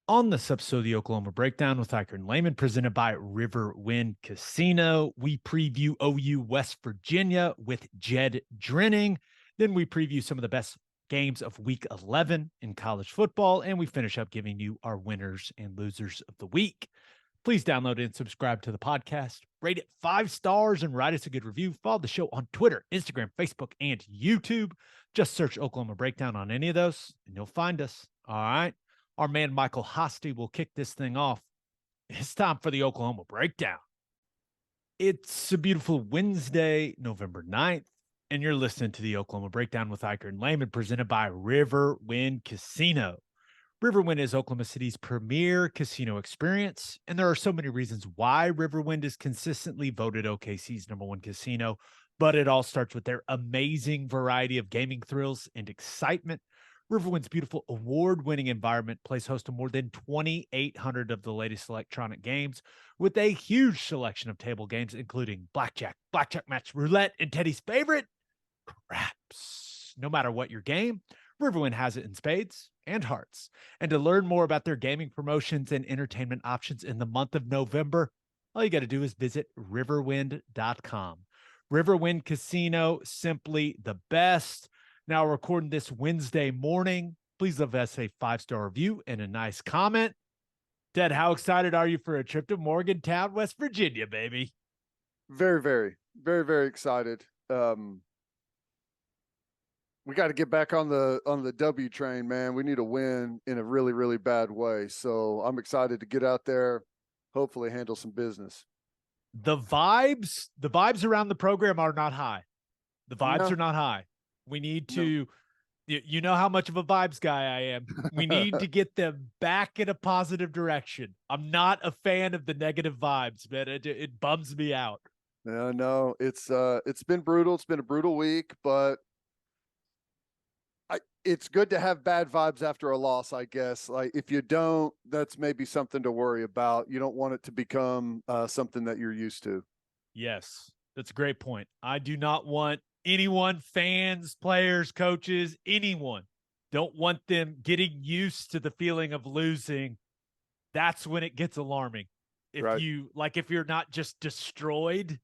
On this episode of the Oklahoma Breakdown with Ikard and Lehman, presented by Riverwind Casino, we preview OU West Virginia with Jed Drenning. Then we preview some of the best games of Week 11 in college football, and we finish up giving you our winners and losers of the week. Please download and subscribe to the podcast. Rate it 5 stars and write us a good review. Follow the show on Twitter, Instagram, Facebook, and YouTube. Just search Oklahoma Breakdown on any of those, and you'll find us. All right. Our man Michael Hosty will kick this thing off. It's time for the Oklahoma Breakdown. It's a beautiful Wednesday, November 9th, and you're listening to the Oklahoma Breakdown with Ikard and Lehman, presented by Riverwind Casino. Riverwind is Oklahoma City's premier casino experience, and there are so many reasons why Riverwind is consistently voted OKC's #1 casino, but it all starts with their amazing variety of gaming thrills and excitement. Riverwind's beautiful award-winning environment plays host to more than 2,800 of the latest electronic games with a huge selection of table games, including blackjack, blackjack match, roulette, and Teddy's favorite, craps. No matter what your game, Riverwind has it in spades and hearts. And to learn more about their gaming promotions and entertainment options in the month of November, all you got to do is visit riverwind.com. Riverwind Casino, simply the best. Now, recording this Wednesday morning, please leave us a 5-star review and a nice comment. Ted, how excited are you for a trip to Morgantown, West Virginia, baby? Very, very, very, very excited. We got to get back on the W train, man. We need a win in a really, really bad way. So I'm excited to get out there, hopefully handle some business. The vibes around the program are not high. The vibes are not high. We need to, you know how much of a vibes guy I am. We need to get them back in a positive direction. I'm not a fan of the negative vibes, man. It bums me out. No, it's been brutal. It's been a brutal week, but it's good to have bad vibes after a loss, I guess. Like if you don't, that's maybe something to worry about. You don't want it to become something that you're used to. Yes, that's a great point. I do not want anyone, fans, players, coaches, anyone, don't want them getting used to the feeling of losing. That's when it gets alarming. If you're not just destroyed,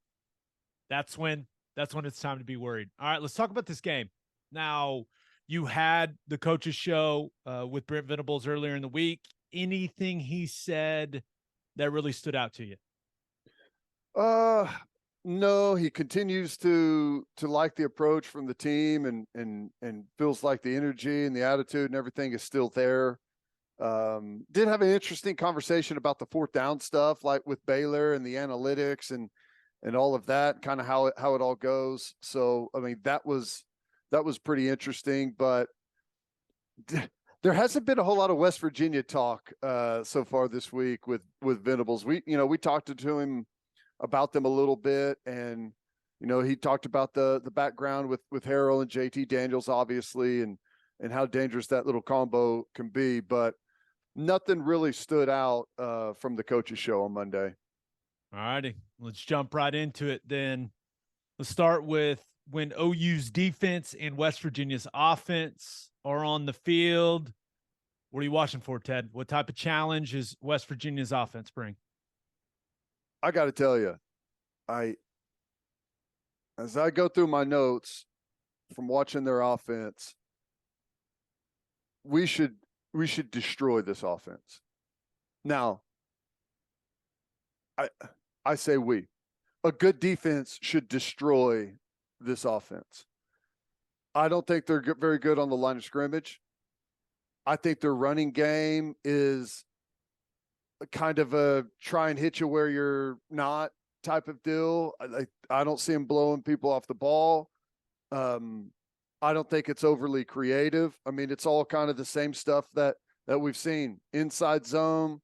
that's when it's time to be worried. All right, let's talk about this game. Now, you had the coach's show with Brent Venables earlier in the week. Anything he said that really stood out to you? No, he continues to like the approach from the team and feels like the energy and the attitude and everything is still there. Did have an interesting conversation about the 4th down stuff, like with Baylor and the analytics and all of that, kind of how it all goes. So, I mean, that was pretty interesting, but there hasn't been a whole lot of West Virginia talk so far this week with Venables. We talked to him about them a little bit, and he talked about the background with Harrell and JT Daniels, obviously, and how dangerous that little combo can be, but nothing really stood out from the coach's show on Monday. All righty, let's jump right into it then. Let's start with when OU's defense and West Virginia's offense are on the field. What are you watching for, Ted? What type of challenge is West Virginia's offense bring? I got to tell you, as I go through my notes from watching their offense, we should destroy this offense. Now, I say we. A good defense should destroy this offense. I don't think they're very good on the line of scrimmage. I think their running game is kind of a try and hit you where you're not type of deal. I don't see them blowing people off the ball. I don't think it's overly creative. I mean, it's all kind of the same stuff that we've seen: inside zone,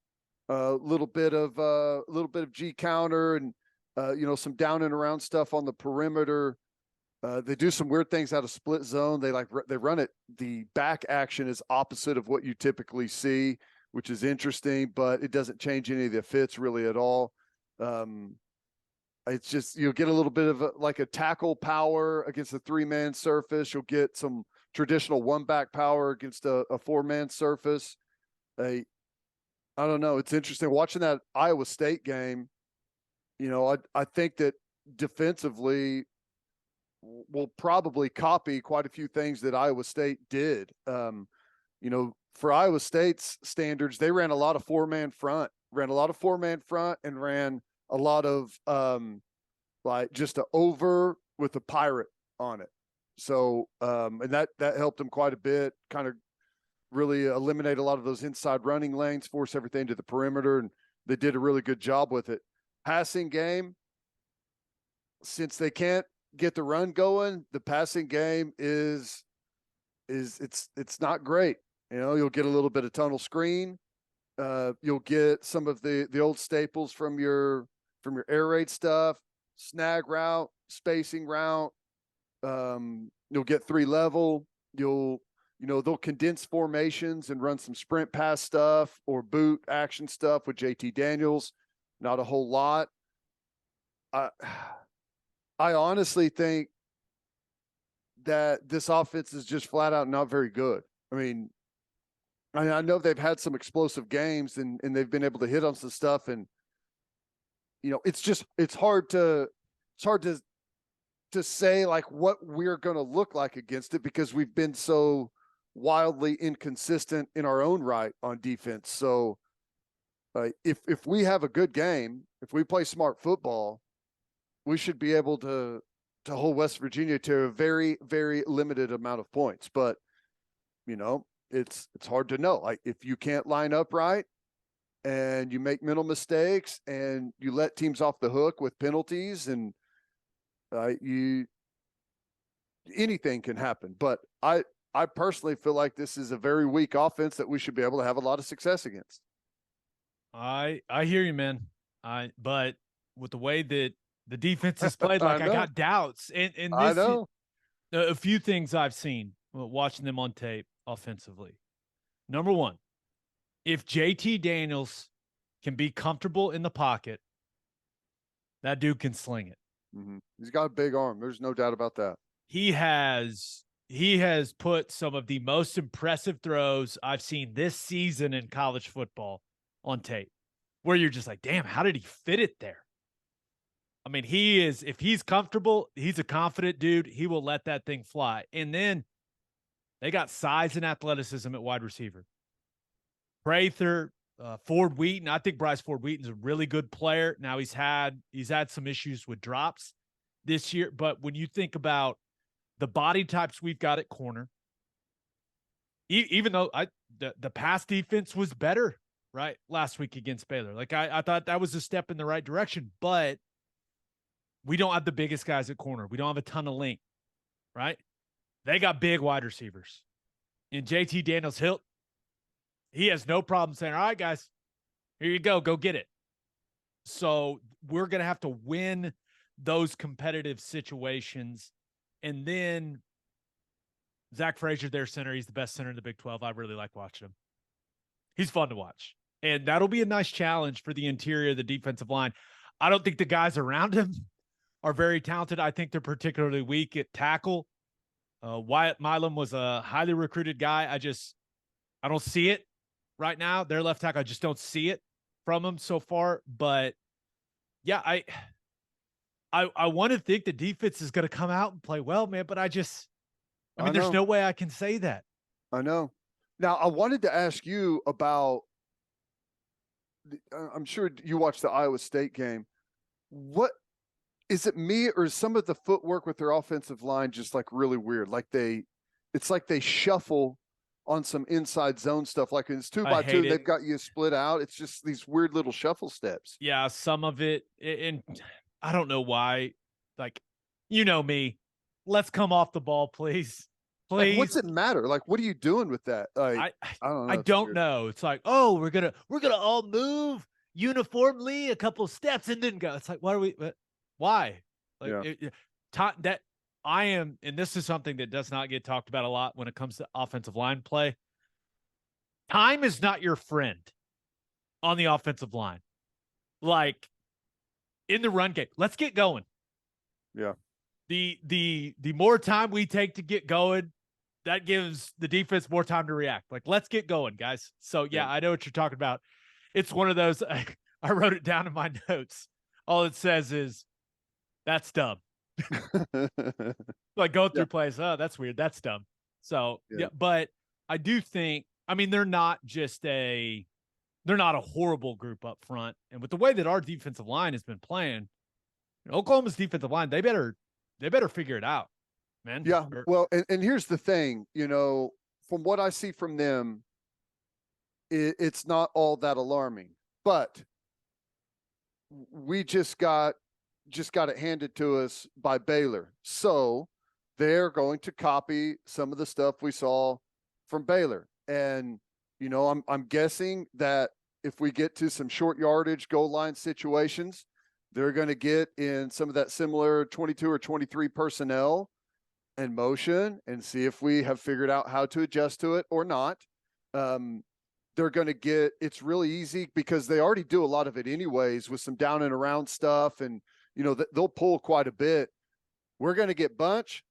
a little bit of G counter, and some down and around stuff on the perimeter. They do some weird things out of split zone. They run it. The back action is opposite of what you typically see, which is interesting, but it doesn't change any of the fits really at all. It's just, you'll get a little bit of a tackle power against a 3-man surface. You'll get some traditional 1-back power against a 4-man surface. I don't know. It's interesting watching that Iowa State game. You know, I think that defensively will probably copy quite a few things that Iowa State did. You know, for Iowa State's standards, they ran a lot of four-man front, and ran a lot of like just a over with a pirate on it. So, and that helped them quite a bit, kind of really eliminate a lot of those inside running lanes, force everything to the perimeter, and they did a really good job with it. Passing game, since they can't get the run going, the passing game is it's not great. You know, you'll get a little bit of tunnel screen. You'll get some of the old staples from your air raid stuff, snag route, spacing route. You'll get 3-level. They'll condense formations and run some sprint pass stuff or boot action stuff with JT Daniels. Not a whole lot. I honestly think that this offense is just flat out not very good. I mean, I know they've had some explosive games and they've been able to hit on some stuff, and it's hard to say like what we're going to look like against it, because we've been so wildly inconsistent in our own right on defense. So if we have a good game, if we play smart football, we should be able to hold West Virginia to a very, very limited amount of points. But, it's hard to know. Like, if you can't line up right and you make mental mistakes and you let teams off the hook with penalties, and anything can happen. But I personally feel like this is a very weak offense that we should be able to have a lot of success against. I hear you, man. But with the way that the defense is played, like I got doubts. And this I know a few things I've seen watching them on tape offensively. Number one, if JT Daniels can be comfortable in the pocket, that dude can sling it. Mm-hmm. He's got a big arm. There's no doubt about that. He has put some of the most impressive throws I've seen this season in college football on tape, where you're just like, damn, how did he fit it there? I mean, if he's comfortable, he's a confident dude. He will let that thing fly. And then they got size and athleticism at wide receiver. Prather, Ford Wheaton. I think Bryce Ford Wheaton's a really good player. Now he's had some issues with drops this year, but when you think about the body types we've got at corner, even though the pass defense was better, right, last week against Baylor. Like I thought that was a step in the right direction, but we don't have the biggest guys at corner. We don't have a ton of length, right? They got big wide receivers. And JT Daniels, he has no problem saying, all right, guys, here you go get it. So we're going to have to win those competitive situations. And then Zach Frazier, their center, he's the best center in the Big 12. I really like watching him. He's fun to watch. And that'll be a nice challenge for the interior of the defensive line. I don't think the guys around him are very talented. I think they're particularly weak at tackle. Wyatt Milam was a highly recruited guy. I don't see it right now. Their left tackle, I just don't see it from him so far. But yeah, I want to think the defense is going to come out and play well, man. But I mean, there's no way I can say that. I know. Now, I wanted to ask you about, I'm sure you watched the Iowa State game. What is it, me, or is some of the footwork with their offensive line just like really weird? Like it's like they shuffle on some inside zone stuff. Like it's 2x2, they've got you split out. It's just these weird little shuffle steps. Yeah, some of it, and I don't know why. Like, you know me, let's come off the ball, please. Like, what's it matter? Like, what are you doing with that? Like, I don't know. I don't know. It's like, oh, we're gonna all move uniformly a couple steps and then go. It's like, why? Like, that I am, and this is something that does not get talked about a lot when it comes to offensive line play. Time is not your friend on the offensive line. Like in the run game, let's get going. Yeah. The more time we take to get going, that gives the defense more time to react. Like, let's get going, guys. So yeah, I know what you're talking about. it's one of those. I wrote it down in my notes. All it says is, "That's dumb." Like going Yeah. through plays. Oh, that's weird. That's dumb. So Yeah. yeah, but I do think. I mean, they're not a horrible group up front, and with the way that our defensive line has been playing, Oklahoma's defensive line, they better figure it out, man. Yeah. Well, and here's the thing, from what I see from them, it's not all that alarming, but we just got it handed to us by Baylor. So they're going to copy some of the stuff we saw from Baylor. And, I'm guessing that if we get to some short yardage goal line situations, they're going to get in some of that similar 22 or 23 personnel and motion and see if we have figured out how to adjust to it or not. They're going to get, it's really easy because they already do a lot of it anyways with some down and around stuff. And, they'll pull quite a bit. We're going to get bunch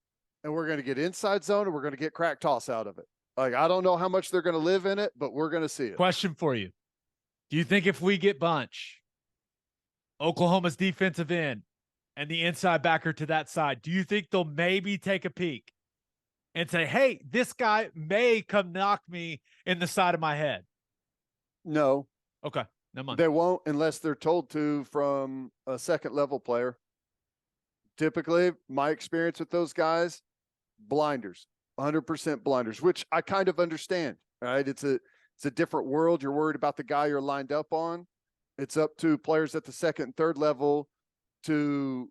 and we're going to get inside zone and we're going to get crack toss out of it. Like, I don't know how much they're going to live in it, but we're going to see it. Question for you. Do you think if we get bunch, Oklahoma's defensive end and the inside backer to that side, do you think they'll maybe take a peek and say, hey, this guy may come knock me in the side of my head? No. Okay. Never mind. They won't unless they're told to from a second level player. Typically, my experience with those guys, blinders, 100% blinders, which I kind of understand, right? It's a different world. You're worried about the guy you're lined up on. It's up to players at the second and third level to,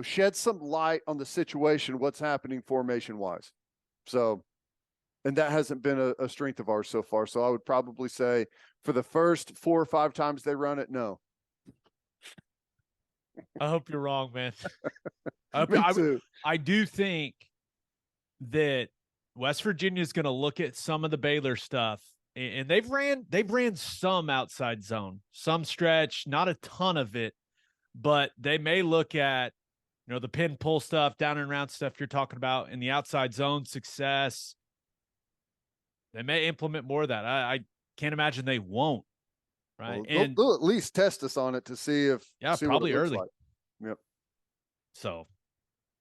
shed some light on the situation, what's happening formation wise. So, and that hasn't been a strength of ours so far. So I would probably say for the first 4 or 5 times they run it, no. I hope you're wrong, man. I do think that West Virginia is going to look at some of the Baylor stuff, and they've ran some outside zone, some stretch, not a ton of it, but they may look at, the pin pull stuff, down and around stuff you're talking about in the outside zone success. They may implement more of that. I can't imagine they won't. Right. Well, they'll at least test us on it to see if, probably early. Like. Yep. So,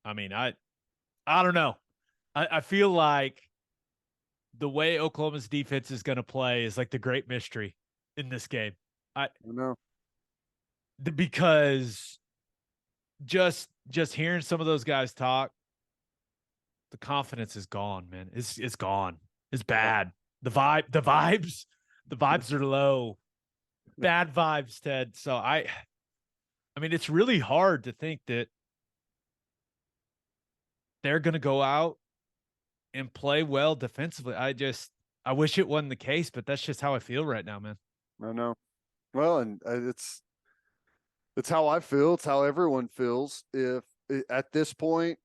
I mean, I don't know. I feel like the way Oklahoma's defense is going to play is like the great mystery in this game. I know. Because just hearing some of those guys talk, the confidence is gone, man. It's gone. It's bad. The vibes are low. Bad vibes, Ted. So I mean, it's really hard to think that they're going to go out and play well defensively. I wish it wasn't the case, but that's just how I feel right now, man. I know. Well, and it's how I feel. It's how everyone feels. If at this point,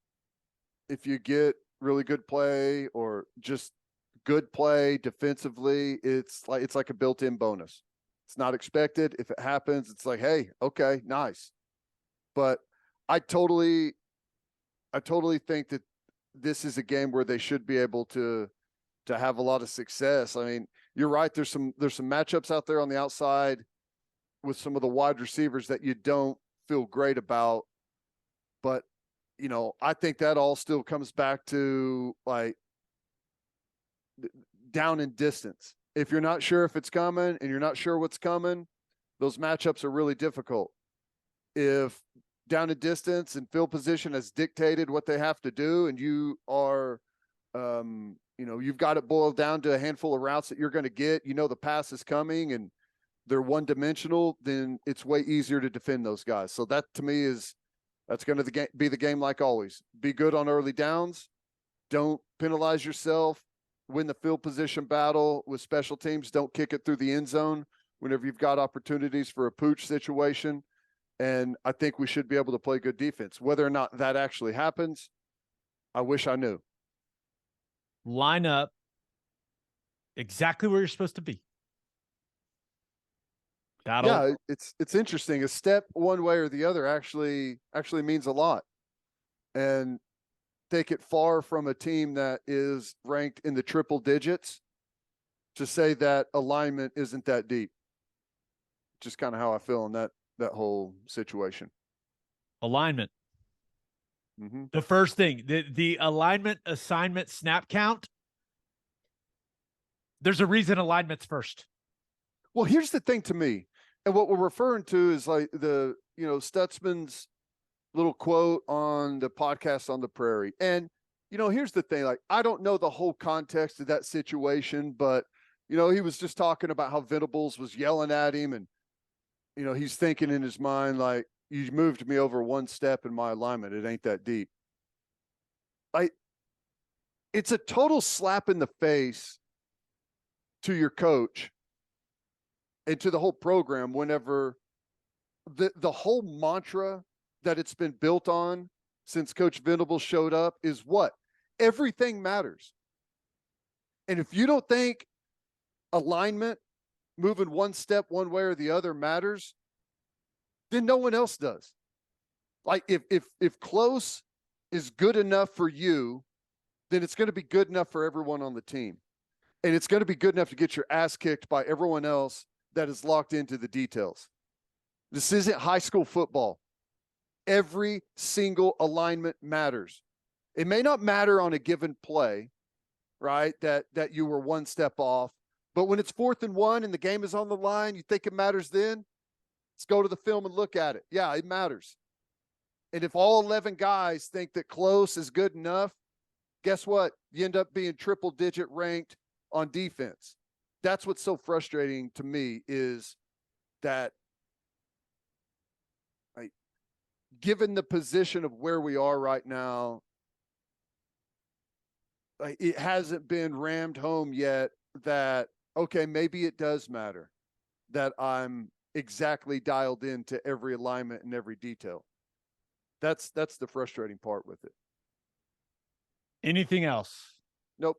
if you get really good play or just good play defensively, it's like a built-in bonus. It's not expected. If it happens, it's like, hey, okay, nice. But I totally think that this is a game where they should be able to have a lot of success. I mean, you're right. There's some matchups out there on the outside with some of the wide receivers that you don't feel great about. But, I think that all still comes back to like down in distance. If you're not sure if it's coming and you're not sure what's coming, those matchups are really difficult. If down in distance and field position has dictated what they have to do, and you are, you've got it boiled down to a handful of routes that you're going to get, the pass is coming and they're one-dimensional, then it's way easier to defend those guys. So that to me that's going to be the game like always. Be good on early downs. Don't penalize yourself. Win the field position battle with special teams. Don't kick it through the end zone whenever you've got opportunities for a pooch situation. And I think we should be able to play good defense. Whether or not that actually happens, I wish I knew. Line up exactly where you're supposed to be. Yeah, it's interesting. A step one way or the other actually means a lot. And take it far from a team that is ranked in the triple digits to say that alignment isn't that deep. just kind of how I feel in that whole situation. Alignment. Mm-hmm. The first thing, the alignment assignment snap count. There's a reason alignment's first. Well, here's the thing to me, and what we're referring to is like the, Stutzman's little quote on the podcast on the Prairie. And, here's the thing, like, I don't know the whole context of that situation, but, he was just talking about how Venables was yelling at him and, he's thinking in his mind, like, you moved me over one step in my alignment. It ain't that deep. It's a total slap in the face to your coach and to the whole program whenever the whole mantra that it's been built on since Coach Venables showed up is what? Everything matters. And if you don't think alignment, moving one step one way or the other matters, then no one else does. Like if close is good enough for you, then it's going to be good enough for everyone on the team. And it's going to be good enough to get your ass kicked by everyone else that is locked into the details. This isn't high school football. Every single alignment matters. It may not matter on a given play, right? That you were one step off, but when it's 4th and 1 and the game is on the line, you think it matters then? Let's go to the film and look at it. Yeah, it matters. And if all 11 guys think that close is good enough, guess what? You end up being triple digit ranked on defense. That's what's so frustrating to me is that given the position of where we are right now, it hasn't been rammed home yet that, okay, maybe it does matter that I'm exactly dialed into every alignment and every detail. That's the frustrating part with it. Anything else? Nope.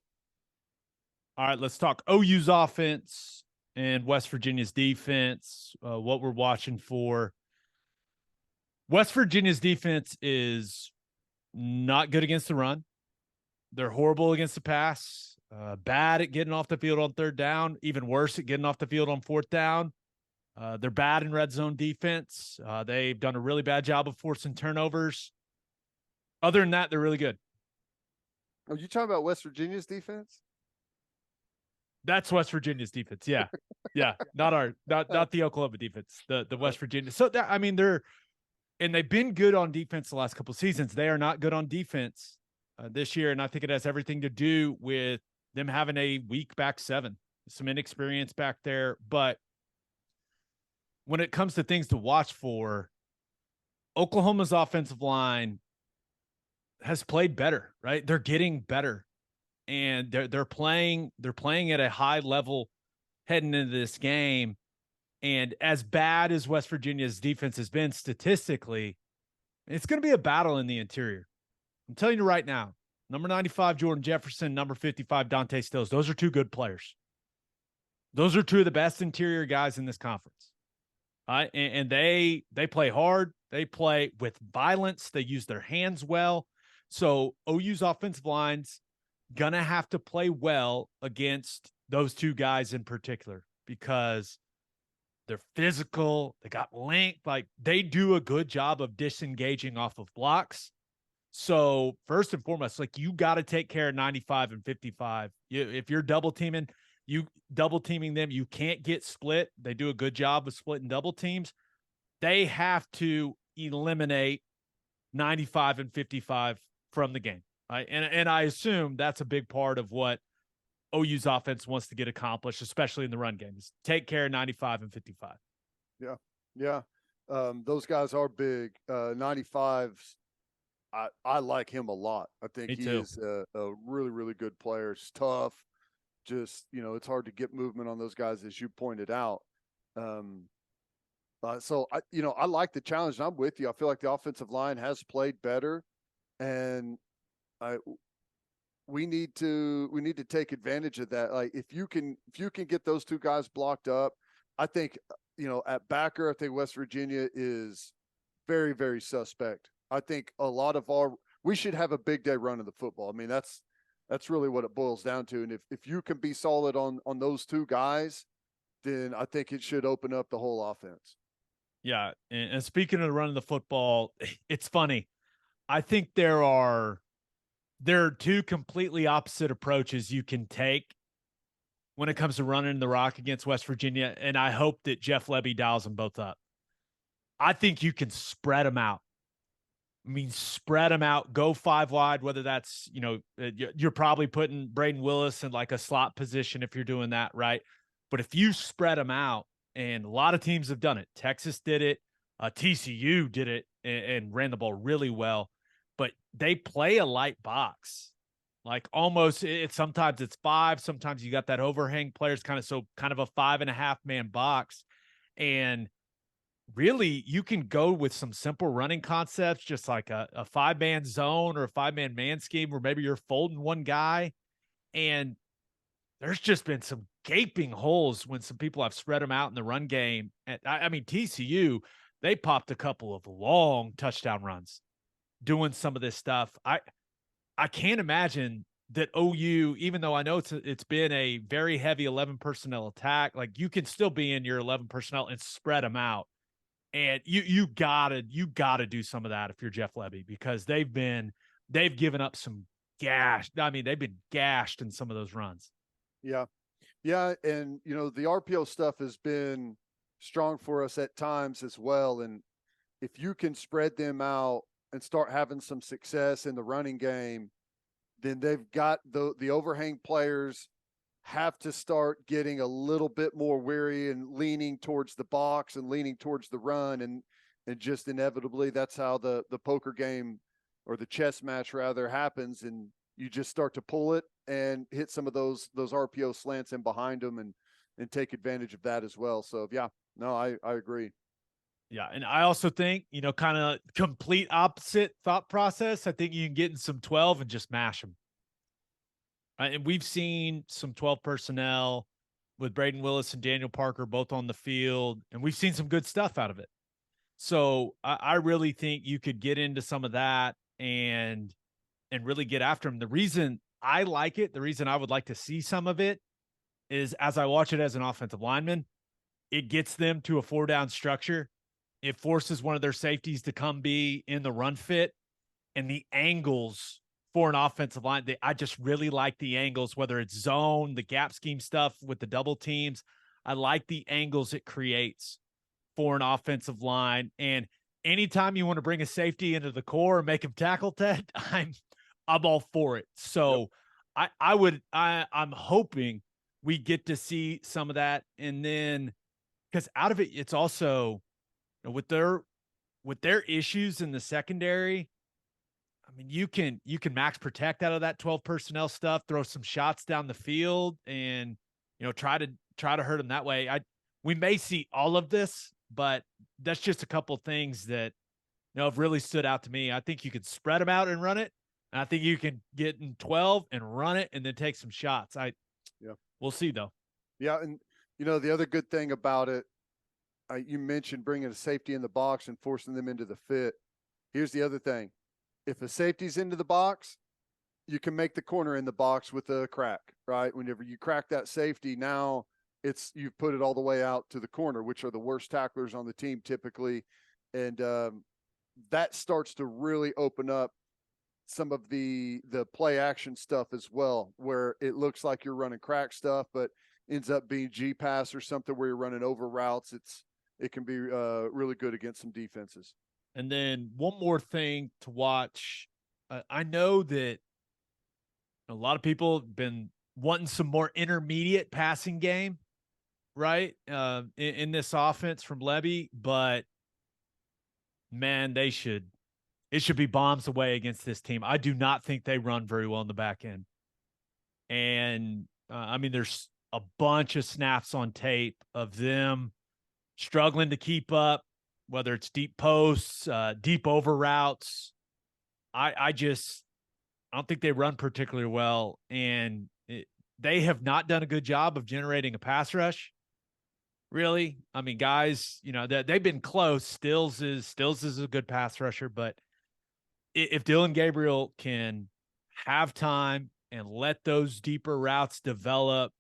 All right, let's talk OU's offense and West Virginia's defense, what we're watching for. West Virginia's defense is not good against the run. They're horrible against the pass, bad at getting off the field on 3rd down, even worse at getting off the field on 4th down. They're bad in red zone defense. They've done a really bad job of forcing turnovers. Other than that, they're really good. Are you talking about West Virginia's defense? That's West Virginia's defense. Yeah. Yeah. Not the Oklahoma defense, the West Virginia. So that, I mean, they've been good on defense the last couple of seasons. They are not good on defense this year. And I think it has everything to do with them having a weak back 7, some inexperience back there. But when it comes to things to watch for, Oklahoma's offensive line has played better, right? They're getting better. And they're playing at a high level heading into this game. And as bad as West Virginia's defense has been statistically, it's going to be a battle in the interior. I'm telling you right now, number 95, Jordan Jefferson, number 55, Dante Stills. Those are 2 good players. Those are 2 of the best interior guys in this conference. And they play hard. They play with violence. They use their hands well. So OU's offensive line's going to have to play well against those 2 guys in particular because they're physical. They got length. Like, they do a good job of disengaging off of blocks. So first and foremost, like, you got to take care of 95 and 55. If you're double teaming them, you can't get split. They do a good job of splitting double teams. They have to eliminate 95 and 55 from the game. Right? And I assume that's a big part of what OU's offense wants to get accomplished, especially in the run game, is take care of 95 and 55. Yeah. Yeah. Those guys are big. 95's, I like him a lot. I think he is a really, really good player. He's tough. Just, it's hard to get movement on those guys, as you pointed out. So I like the challenge, and I'm with you. I feel like the offensive line has played better, and we need to take advantage of that. Like, if you can get those 2 guys blocked up, I think, at backer, I think West Virginia is very, very suspect. I think a lot of we should have a big day run of the football. I mean, that's really what it boils down to. And if you can be solid on those 2 guys, then I think it should open up the whole offense. Yeah. And speaking of running the football, it's funny. I think there are two completely opposite approaches you can take when it comes to running the rock against West Virginia. And I hope that Jeff Lebby dials them both up. I think you can spread them out. I mean, spread them out, go 5 wide, whether that's, you're probably putting Braden Willis in like a slot position if you're doing that, right? But if you spread them out, and a lot of teams have done it, Texas did it, TCU did it and ran the ball really well, but they play a light box. Like almost, sometimes it's 5, sometimes you got that overhang players kind of a 5.5 man box. And really, you can go with some simple running concepts, just like a 5-man zone or a 5-man man scheme, where maybe you're folding one guy. And there's just been some gaping holes when some people have spread them out in the run game. And I mean, TCU, they popped a couple of long touchdown runs doing some of this stuff. I can't imagine that OU, even though I know it's been a very heavy 11 personnel attack, like you can still be in your 11 personnel and spread them out. And you gotta do some of that if you're Jeff Lebby, because they've given up some gash. I mean, they've been gashed in some of those runs. Yeah. Yeah. And, the RPO stuff has been strong for us at times as well. And if you can spread them out and start having some success in the running game, then they've got the overhang players have to start getting a little bit more weary and leaning towards the box and leaning towards the run. And just inevitably, that's how the poker game, or the chess match rather, happens. And you just start to pull it and hit some of those RPO slants in behind them and take advantage of that as well. So yeah, no, I agree. Yeah. And I also think, kind of complete opposite thought process. I think you can get in some 12 and just mash them. And we've seen some 12 personnel with Braden Willis and Daniel Parker both on the field, and we've seen some good stuff out of it. So I really think you could get into some of that and really get after them. The reason I like it, the reason I would like to see some of it, is as I watch it as an offensive lineman, it gets them to a 4-down structure. It forces one of their safeties to come be in the run fit, and the angles for an offensive line, I just really like the angles, whether it's zone, the gap scheme stuff with the double teams. I like the angles it creates for an offensive line. And anytime you want to bring a safety into the core and make him tackle, Ted, I'm all for it. So yep. I'm hoping we get to see some of that. And then, because out of it, it's also, with their issues in the secondary, I mean, you can max protect out of that 12 personnel stuff, throw some shots down the field, and try to hurt them that way. We may see all of this, but that's just a couple things that have really stood out to me. I think you could spread them out and run it, and I think you can get in 12 and run it, and then take some shots. We'll see though. Yeah, and the other good thing about it, you mentioned bringing a safety in the box and forcing them into the fit. Here's the other thing. If a safety's into the box, you can make the corner in the box with a crack, right? Whenever you crack that safety, now you've put it all the way out to the corner, which are the worst tacklers on the team typically. And that starts to really open up some of the play action stuff as well, where it looks like you're running crack stuff, but ends up being G pass or something where you're running over routes. It can be really good against some defenses. And then one more thing to watch. I know that a lot of people have been wanting some more intermediate passing game, right? In this offense from Lebby, but man, it should be bombs away against this team. I do not think they run very well in the back end. And I mean, there's a bunch of snaps on tape of them struggling to keep up, whether it's deep posts, deep over routes. I don't think they run particularly well, and they have not done a good job of generating a pass rush. Really, I mean, guys, they've been close. Stills is a good pass rusher, but if Dylan Gabriel can have time and let those deeper routes develop,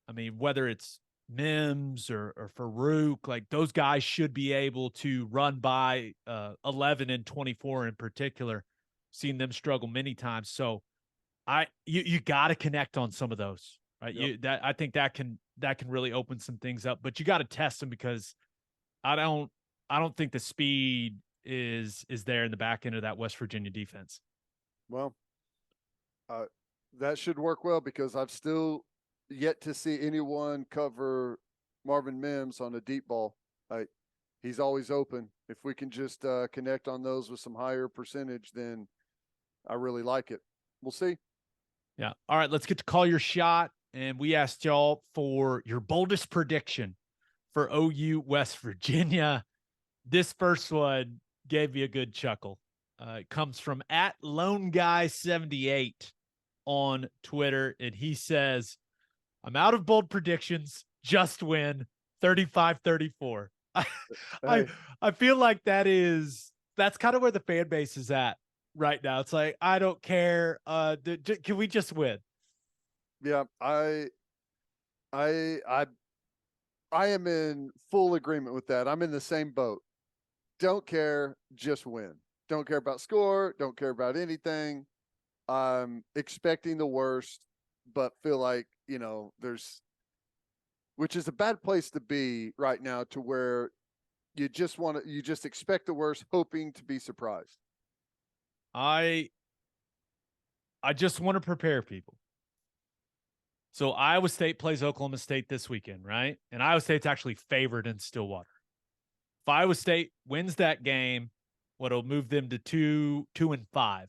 I mean, whether it's Mims or Farouk, like those guys should be able to run by 11 and 24 in particular. Seen them struggle many times. So you got to connect on some of those, right? Yep. I think that can really open some things up, but you got to test them because I don't think the speed is there in the back end of that West Virginia defense. Well, that should work well because I've still yet to see anyone cover Marvin Mims on a deep ball. He's always open. If we can just connect on those with some higher percentage, then I really like it. We'll see. Yeah. All right, let's get to call your shot. And we asked y'all for your boldest prediction for OU West Virginia. This first one gave me a good chuckle. It comes from @LoneGuy78 on Twitter, and he says, I'm out of bold predictions, just win 35-34. Hey. I feel like that's kind of where the fan base is at right now. It's like, I don't care. Can we just win? Yeah, I am in full agreement with that. I'm in the same boat. Don't care, just win. Don't care about score, don't care about anything. I'm expecting the worst, but feel like, which is a bad place to be right now, to where you just expect the worst, hoping to be surprised. I just want to prepare people. So Iowa State plays Oklahoma State this weekend, right? And Iowa State's actually favored in Stillwater. If Iowa State wins that game, what'll move them to 2-5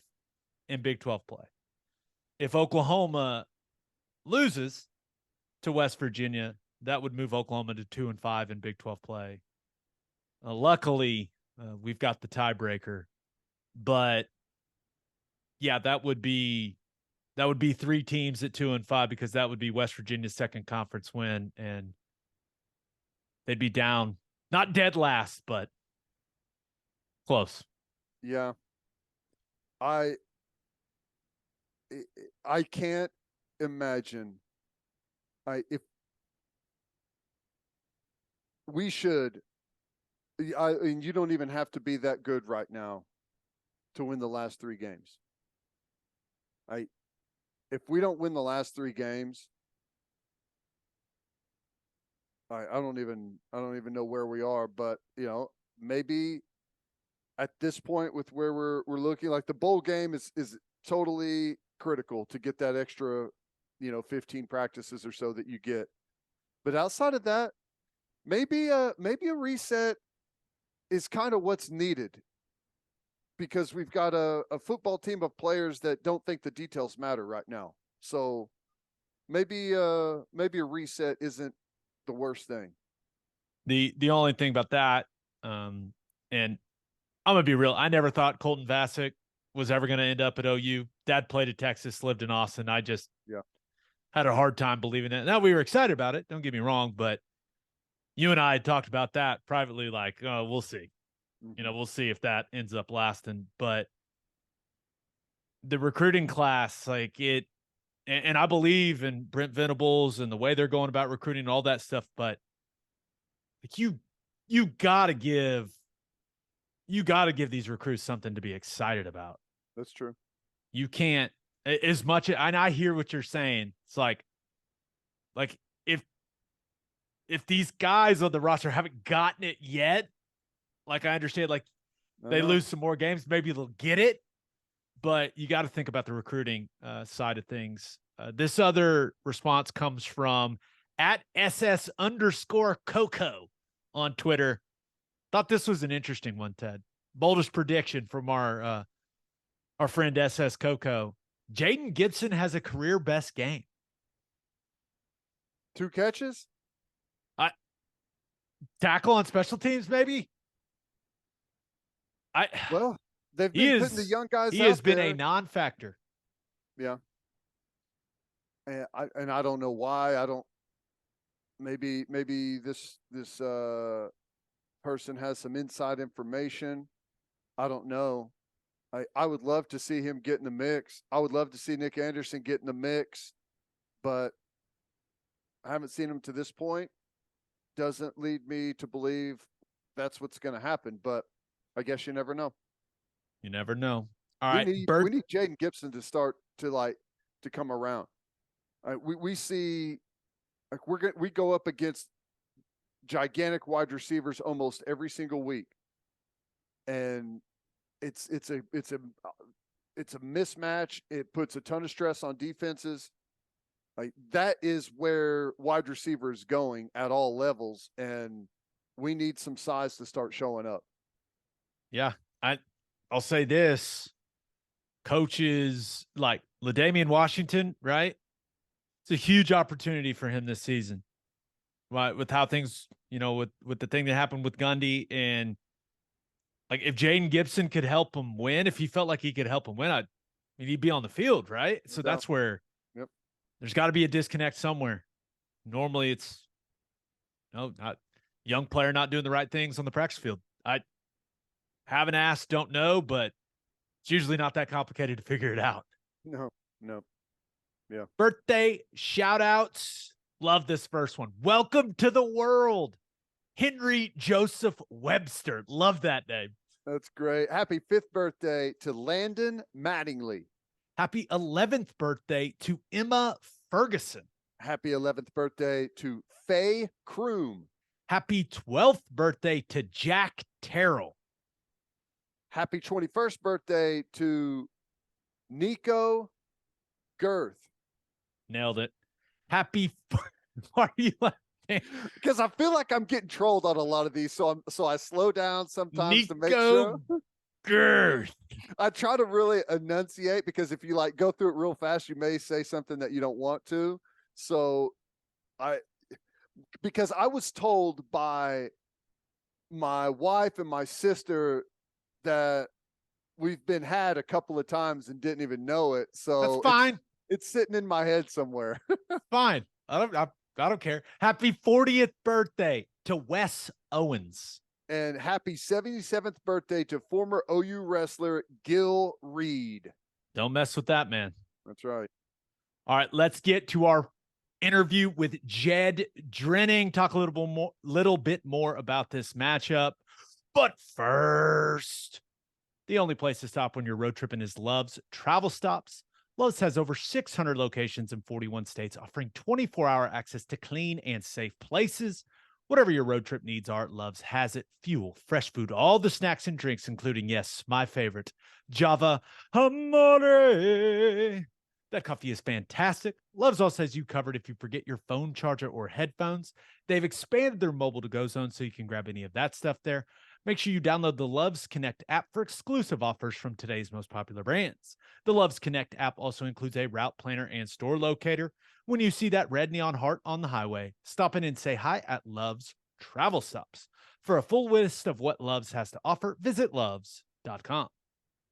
in Big 12 play. If Oklahoma loses to West Virginia, that would move Oklahoma to 2-5 in Big 12 play. Luckily, we've got the tiebreaker, but yeah, that would be 3 teams at 2-5 because that would be West Virginia's second conference win, and they'd be down, not dead last, but close. Yeah. I can't imagine. If we should, and you don't even have to be that good right now to win the last 3 games. If we don't win the last 3 games, I don't even know where we are. But maybe at this point, with where we're looking, like the bowl game is totally critical to get that extra, 15 practices or so that you get. But outside of that, maybe a reset is kind of what's needed, because we've got a football team of players that don't think the details matter right now. So maybe a reset isn't the worst thing. The only thing about that, and I'm gonna be real, I never thought Colton Vasek was ever gonna end up at OU. Dad played at Texas, lived in Austin. I just had a hard time believing that. Now, we were excited about it, don't get me wrong, but you and I had talked about that privately, like, we'll see. Mm-hmm. We'll see if that ends up lasting. But the recruiting class, like it, and I believe in Brent Venables and the way they're going about recruiting and all that stuff, but like you gotta give these recruits something to be excited about. That's true. You can't, as much, and I hear what you're saying. It's like if these guys on the roster haven't gotten it yet, like I understand, like they lose some more games, maybe they'll get it. But you got to think about the recruiting side of things. This other response comes from @SS_Coco on Twitter. Thought this was an interesting one, Ted. Boldest prediction from our friend SS Coco. Jaden Gibson has a career best game. 2 catches? Tackle on special teams, maybe? Well, they've been putting the young guys out there. He has been a non-factor. Yeah. And I don't know why. Maybe this person has some inside information. I don't know. I would love to see him get in the mix. I would love to see Nick Anderson get in the mix, but I haven't seen him to this point. doesn't lead me to believe that's what's going to happen, but I guess you never know. You never know. All We right, need Jaden Gibson to start to come around. We see we go up against gigantic wide receivers almost every single week, and it's a mismatch. It puts a ton of stress on defenses. Like, that is where wide receiver is going at all levels, and we need some size to start showing up. Yeah, I'll say this: coaches like LaDainian Washington, right? It's a huge opportunity for him this season, right? With how things, with the thing that happened with Gundy, and like if Jaden Gibson could help him win, if he felt like he could help him win, he'd be on the field, right? So that's where there's got to be a disconnect somewhere. Normally, it's not young player not doing the right things on the practice field. I haven't asked, don't know, but it's usually not that complicated to figure it out. No. Yeah. Birthday shout outs. Love this first one. Welcome to the world, Henry Joseph Webster. Love that name. That's great. Happy 5th birthday to Landon Mattingly. Happy 11th birthday to Emma Ferguson. Happy 11th birthday to Faye Kroom. Happy 12th birthday to Jack Terrell. Happy 21st birthday to Nico Girth. Nailed it. Happy. Why are you laughing? Because I feel like I'm getting trolled on a lot of these, so I slow down sometimes to make sure. Girth. I try to really enunciate, because if you go through it real fast, you may say something that you don't want to. So because I was told by my wife and my sister that we've been had a couple of times and didn't even know it. So that's fine. It's sitting in my head somewhere. Fine. I don't care. Happy 40th birthday to Wes Owens. And happy 77th birthday to former OU wrestler Gil Reed. Don't mess with that, man. That's right. All right, let's get to our interview with Jed Drenning. Talk a little bit more about this matchup. But first, the only place to stop when you're road tripping is Love's Travel Stops. Love's has over 600 locations in 41 states, offering 24-hour access to clean and safe places. Whatever your road trip needs are, Love's has it. Fuel, fresh food, all the snacks and drinks, including, yes, my favorite, Java Amore. That coffee is fantastic. Love's also has you covered if you forget your phone charger or headphones. They've expanded their mobile to-go zone so you can grab any of that stuff there. Make sure you download the Love's Connect app for exclusive offers from today's most popular brands. The Love's Connect app also includes a route planner and store locator. When you see that red neon heart on the highway, stop in and say hi at Love's Travel Stops. For a full list of what Love's has to offer, visit loves.com.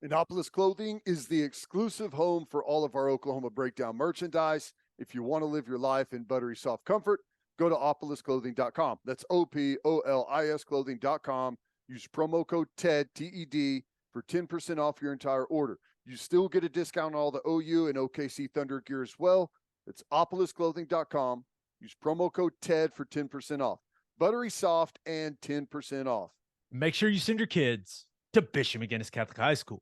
Indianapolis Clothing is the exclusive home for all of our Oklahoma Breakdown merchandise. If you want to live your life in buttery soft comfort, go to opolisclothing.com. That's OPOLIS clothing.com. Use promo code TED, T-E-D, for 10% off your entire order. You still get a discount on all the OU and OKC Thunder gear as well. It's opolisclothing.com. Use promo code TED for 10% off. Buttery soft and 10% off. Make sure you send your kids to Bishop McGinnis Catholic High School.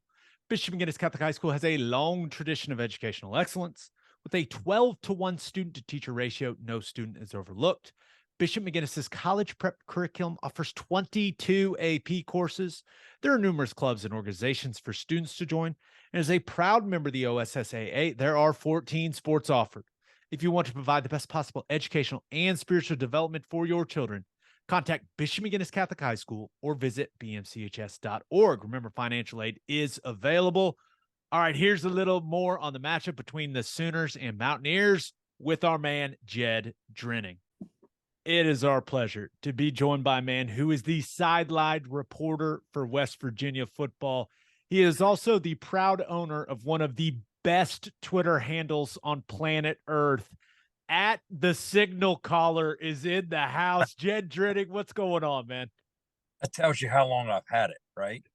Bishop McGinnis Catholic High School has a long tradition of educational excellence. With a 12-to-1 student-to-teacher ratio, no student is overlooked. Bishop McGinnis's college prep curriculum offers 22 AP courses. There are numerous clubs and organizations for students to join. And as a proud member of the OSSAA, there are 14 sports offered. If you want to provide the best possible educational and spiritual development for your children, contact Bishop McGinnis Catholic High School or visit bmchs.org. Remember, financial aid is available. All right, here's a little more on the matchup between the Sooners and Mountaineers with our man, Jed Drenning. It is our pleasure to be joined by a man who is the sideline reporter for West Virginia football. He is also the proud owner of one of the best Twitter handles on planet Earth. At the Signal Caller is in the house. Jed Drenning, what's going on, man? That tells you how long I've had it, right?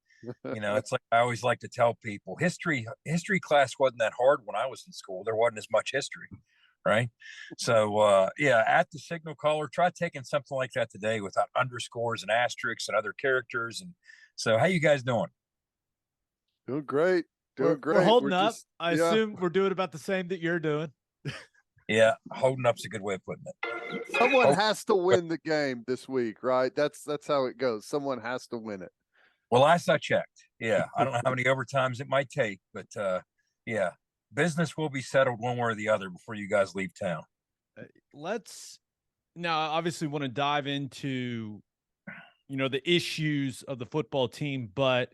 It's like I always like to tell people, history class wasn't that hard when I was in school. There wasn't as much history. right? So yeah, at the signal caller, try taking something like that today without underscores and asterisks and other characters. And so, how you guys doing? Doing great. We're Doing great. holding We're up. just, I yeah. assume we're doing about the same that you're doing. Yeah, holding up's a good way of putting it. Someone Oh, has to win the game this week, right? That's how it goes. Someone has to win it. well, last I checked, yeah, I don't know how many overtimes it might take, but yeah, business will be settled one way or the other before you guys leave town. Let's now obviously want to dive into, the issues of the football team, but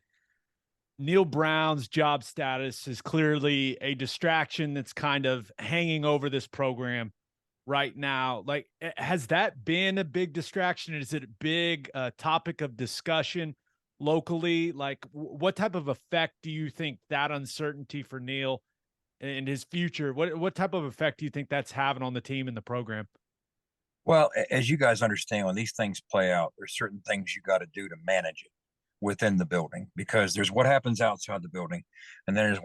Neil Brown's job status is clearly a distraction that's kind of hanging over this program right now. Like, has that been a big distraction? Is it a big topic of discussion locally? Like, what type of effect do you think that uncertainty for Neil and his future, what type of effect do you think that's having on the team and the program? Well, as you guys understand, when these things play out, there's certain things you got to do to manage it within the building, because there's what happens outside the building, and then there's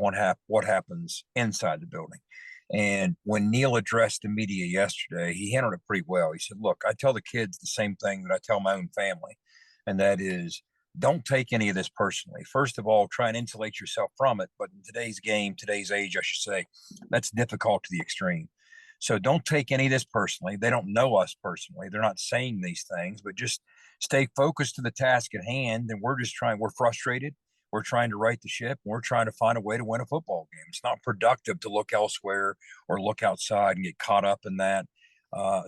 what happens inside the building. And when Neil addressed the media yesterday, he handled it pretty well. He said, "Look, I tell the kids the same thing that I tell my own family, and that is, don't take any of this personally. First of all, try and insulate yourself from it. But in today's game, today's age, I should say, that's difficult to the extreme. So don't take any of this personally. They don't know us personally. They're not saying these things, but just stay focused to the task at hand. And we're frustrated. We're trying to right the ship. And we're trying to find a way to win a football game. It's not productive to look elsewhere or look outside and get caught up in that."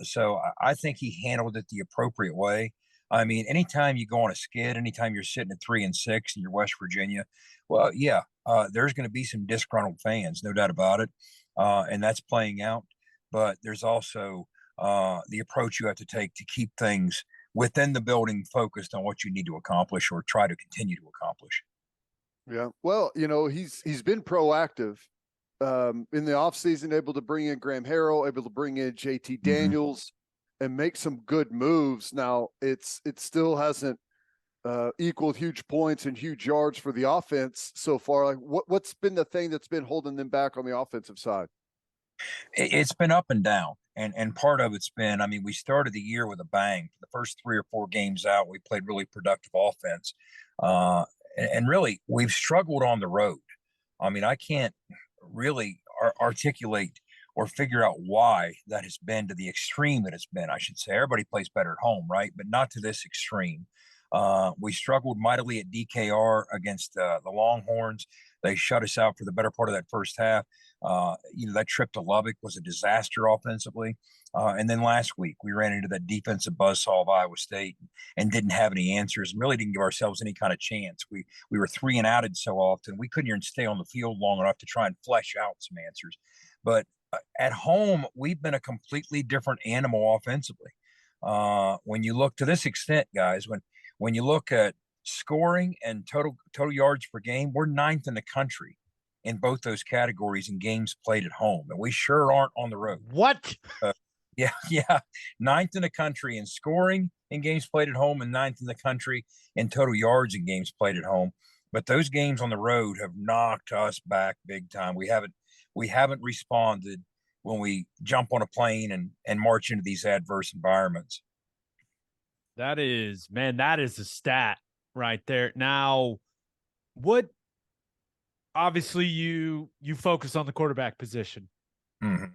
So I think he handled it the appropriate way. I mean, anytime you go on a skid, anytime you're sitting at 3-6 and you're West Virginia, well, yeah, there's going to be some disgruntled fans, no doubt about it, and that's playing out. But there's also the approach you have to take to keep things within the building focused on what you need to accomplish or try to continue to accomplish. Yeah. Well, he's been proactive in the offseason, able to bring in Graham Harrell, able to bring in JT Daniels and make some good moves. Now it still hasn't equaled huge points and huge yards for the offense so far. Like what's been the thing that's been holding them back on the offensive side? It's been up and down. And part of it's been, I mean, we started the year with a bang. For the first 3 or 4 games out, we played really productive offense. And really, we've struggled on the road. I mean, I can't really articulate or figure out why that has been to the extreme that it's been, I should say. Everybody plays better at home, right? But not to this extreme. We struggled mightily at DKR against the Longhorns. They shut us out for the better part of that first half. That trip to Lubbock was a disaster offensively. And then last week, we ran into that defensive buzzsaw of Iowa State and didn't have any answers and really didn't give ourselves any kind of chance. We were 3-and-outed so often. We couldn't even stay on the field long enough to try and flesh out some answers. But at home, we've been a completely different animal offensively. When you look to this extent, guys, when you look at scoring and total yards per game, we're 9th in the country in both those categories in games played at home, and we sure aren't on the road. What? Yeah, 9th in the country in scoring in games played at home, and 9th in the country in total yards in games played at home. But those games on the road have knocked us back big time. We haven't responded when we jump on a plane and march into these adverse environments. That is a stat right there. Now, obviously you focus on the quarterback position. Mm-hmm.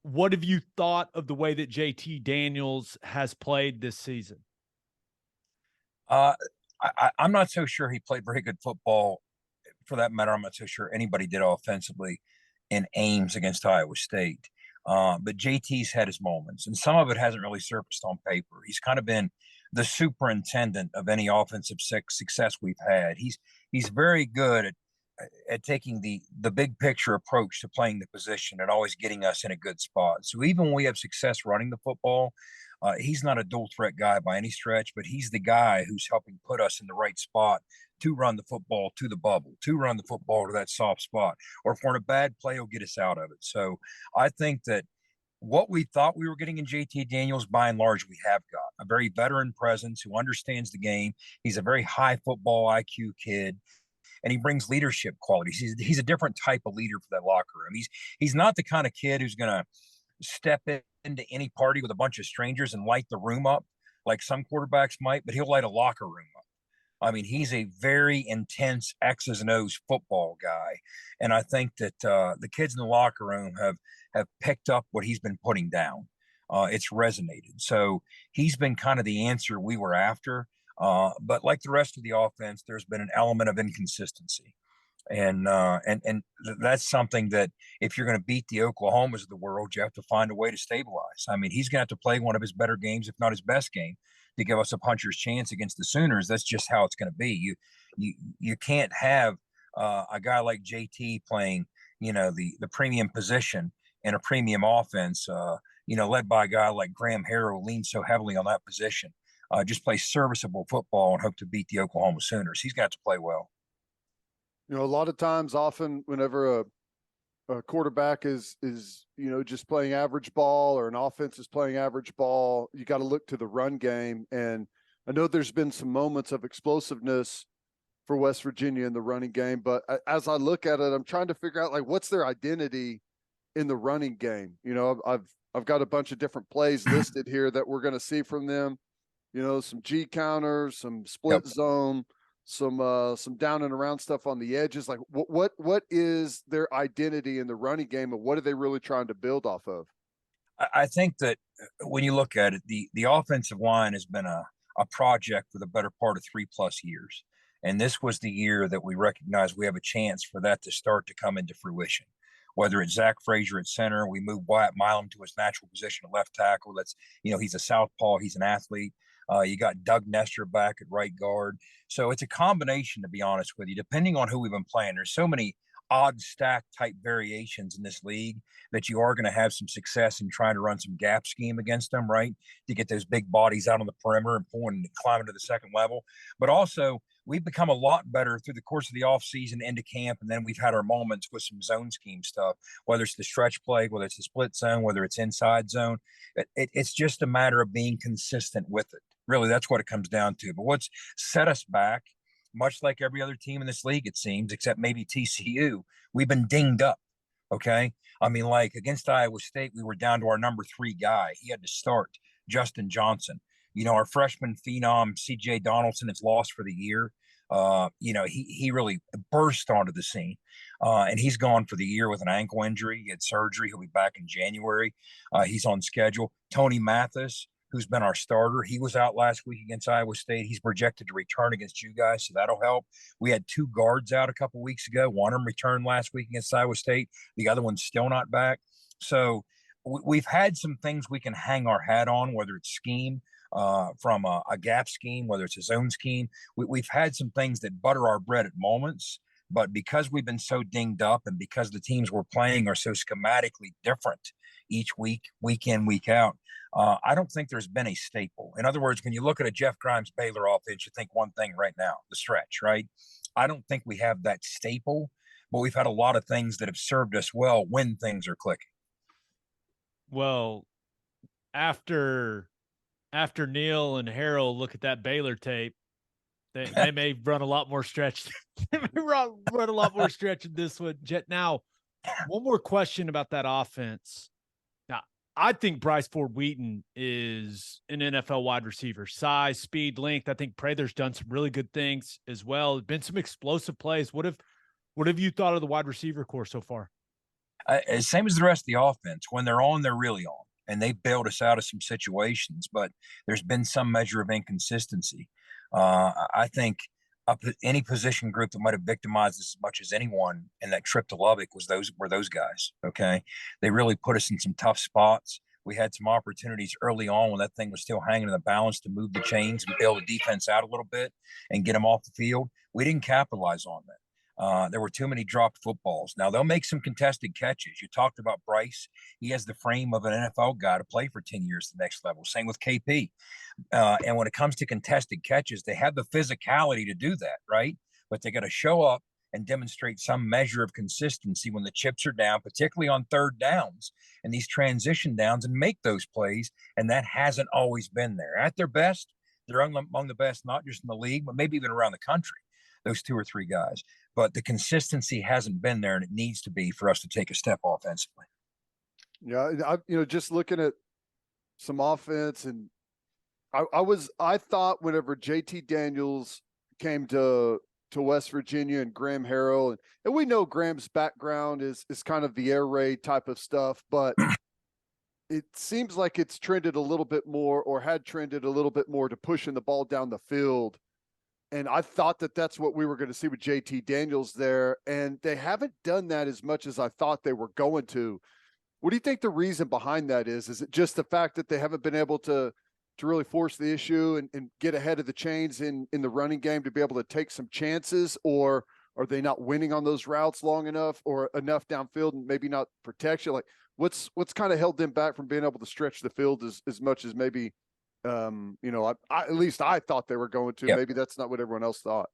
What have you thought of the way that JT Daniels has played this season? I'm not so sure he played very good football. For that matter, I'm not so sure anybody did offensively in Ames against Iowa State. But JT's had his moments, and some of it hasn't really surfaced on paper. He's kind of been the superintendent of any offensive success we've had. He's very good at taking the big picture approach to playing the position and always getting us in a good spot. So even when we have success running the football, he's not a dual threat guy by any stretch, but he's the guy who's helping put us in the right spot to run the football to the bubble, to run the football to that soft spot, or if we're in a bad play, he'll get us out of it. So I think that what we thought we were getting in JT Daniels, by and large, we have got a very veteran presence who understands the game. He's a very high football IQ kid, and he brings leadership qualities. He's a different type of leader for that locker room. He's not the kind of kid who's going to step into any party with a bunch of strangers and light the room up like some quarterbacks might, but he'll light a locker room up. I mean, he's a very intense X's and O's football guy, and I think that the kids in the locker room have picked up what he's been putting down. It's resonated, so he's been kind of the answer we were after. But like the rest of the offense, there's been an element of inconsistency, and that's something that if you're going to beat the Oklahomas of the world, you have to find a way to stabilize. I mean, he's going to have to play one of his better games, if not his best game, to give us a puncher's chance against the Sooners. That's just how it's going to be. You can't have a guy like JT playing, the premium position in a premium offense, led by a guy like Graham Harrell, leans so heavily on that position. Just play serviceable football and hope to beat the Oklahoma Sooners. He's got to play well. A lot of times, often whenever a quarterback is just playing average ball, or an offense is playing average ball, you got to look to the run game. And I know there's been some moments of explosiveness for West Virginia in the running game, but as I look at it, I'm trying to figure out, like, what's their identity in the running game. I've got a bunch of different plays listed here that we're going to see from them. Some G counters, some split zone, some down and around stuff on the edges. Like, what is their identity in the running game, and what are they really trying to build off of? I think that when you look at it, the offensive line has been a project for the better part of 3+ years. And this was the year that we recognized we have a chance for that to start to come into fruition. Whether it's Zach Frazier at center, we move Wyatt Milam to his natural position of left tackle. He's a southpaw, he's an athlete. You got Doug Nestor back at right guard. So it's a combination, to be honest with you, depending on who we've been playing. There's so many odd stack type variations in this league that you are going to have some success in trying to run some gap scheme against them, right? To get those big bodies out on the perimeter and pulling and climbing to the second level. But also, we've become a lot better through the course of the offseason into camp, and then we've had our moments with some zone scheme stuff, whether it's the stretch play, whether it's the split zone, whether it's inside zone. It's just a matter of being consistent with it. Really, that's what it comes down to. But what's set us back, much like every other team in this league, it seems, except maybe TCU, we've been dinged up, okay? I mean, like against Iowa State, we were down to our number 3 guy. He had to start, Justin Johnson. Our freshman phenom, C.J. Donaldson, is lost for the year. He really burst onto the scene, and he's gone for the year with an ankle injury. He had surgery. He'll be back in January. He's on schedule. Tony Mathis, who's been our starter, he was out last week against Iowa State. He's projected to return against you guys, so that'll help. We had 2 guards out a couple weeks ago. One of them returned last week against Iowa State. The other one's still not back. So we've had some things we can hang our hat on, whether it's scheme, from a gap scheme, whether it's a zone scheme. We've had some things that butter our bread at moments, but because we've been so dinged up and because the teams we're playing are so schematically different each week, week in, week out, I don't think there's been a staple. In other words, when you look at a Jeff Grimes Baylor offense, you think one thing right now, the stretch, right? I don't think we have that staple, but we've had a lot of things that have served us well when things are clicking. Well, after Neal and Harrell look at that Baylor tape, they may run a lot more stretch. They may run a lot more stretch in this one. Now, one more question about that offense. Now, I think Bryce Ford-Wheaton is an NFL wide receiver. Size, speed, length. I think Prather's done some really good things as well. Been some explosive plays. What have you thought of the wide receiver core so far? Same as the rest of the offense. When they're on, they're really on. And they bailed us out of some situations, but there's been some measure of inconsistency. I think any position group that might have victimized us as much as anyone in that trip to Lubbock were those guys. Okay, they really put us in some tough spots. We had some opportunities early on when that thing was still hanging in the balance to move the chains and bail the defense out a little bit and get them off the field. We didn't capitalize on that. There were too many dropped footballs. Now, they'll make some contested catches. You talked about Bryce. He has the frame of an NFL guy to play for 10 years at the next level. Same with KP. And when it comes to contested catches, they have the physicality to do that, right? But they got to show up and demonstrate some measure of consistency when the chips are down, particularly on third downs and these transition downs, and make those plays. And that hasn't always been there. At their best, they're among the best, not just in the league, but maybe even around the country, those 2 or 3 guys. But the consistency hasn't been there, and it needs to be for us to take a step offensively. Yeah, just looking at some offense, and I thought whenever JT Daniels came to West Virginia and Graham Harrell, and we know Graham's background is kind of the air raid type of stuff, but it seems like it's trended a little bit more, or had trended a little bit more, to pushing the ball down the field. And I thought that that's what we were going to see with JT Daniels there, and they haven't done that as much as I thought they were going to. What do you think the reason behind that is? Is it just the fact that they haven't been able to really force the issue and get ahead of the chains in the running game to be able to take some chances, or are they not winning on those routes long enough or enough downfield and maybe not protection? Like what's kind of held them back from being able to stretch the field as much as maybe, at least I thought they were going to. Yep. Maybe that's not what everyone else thought.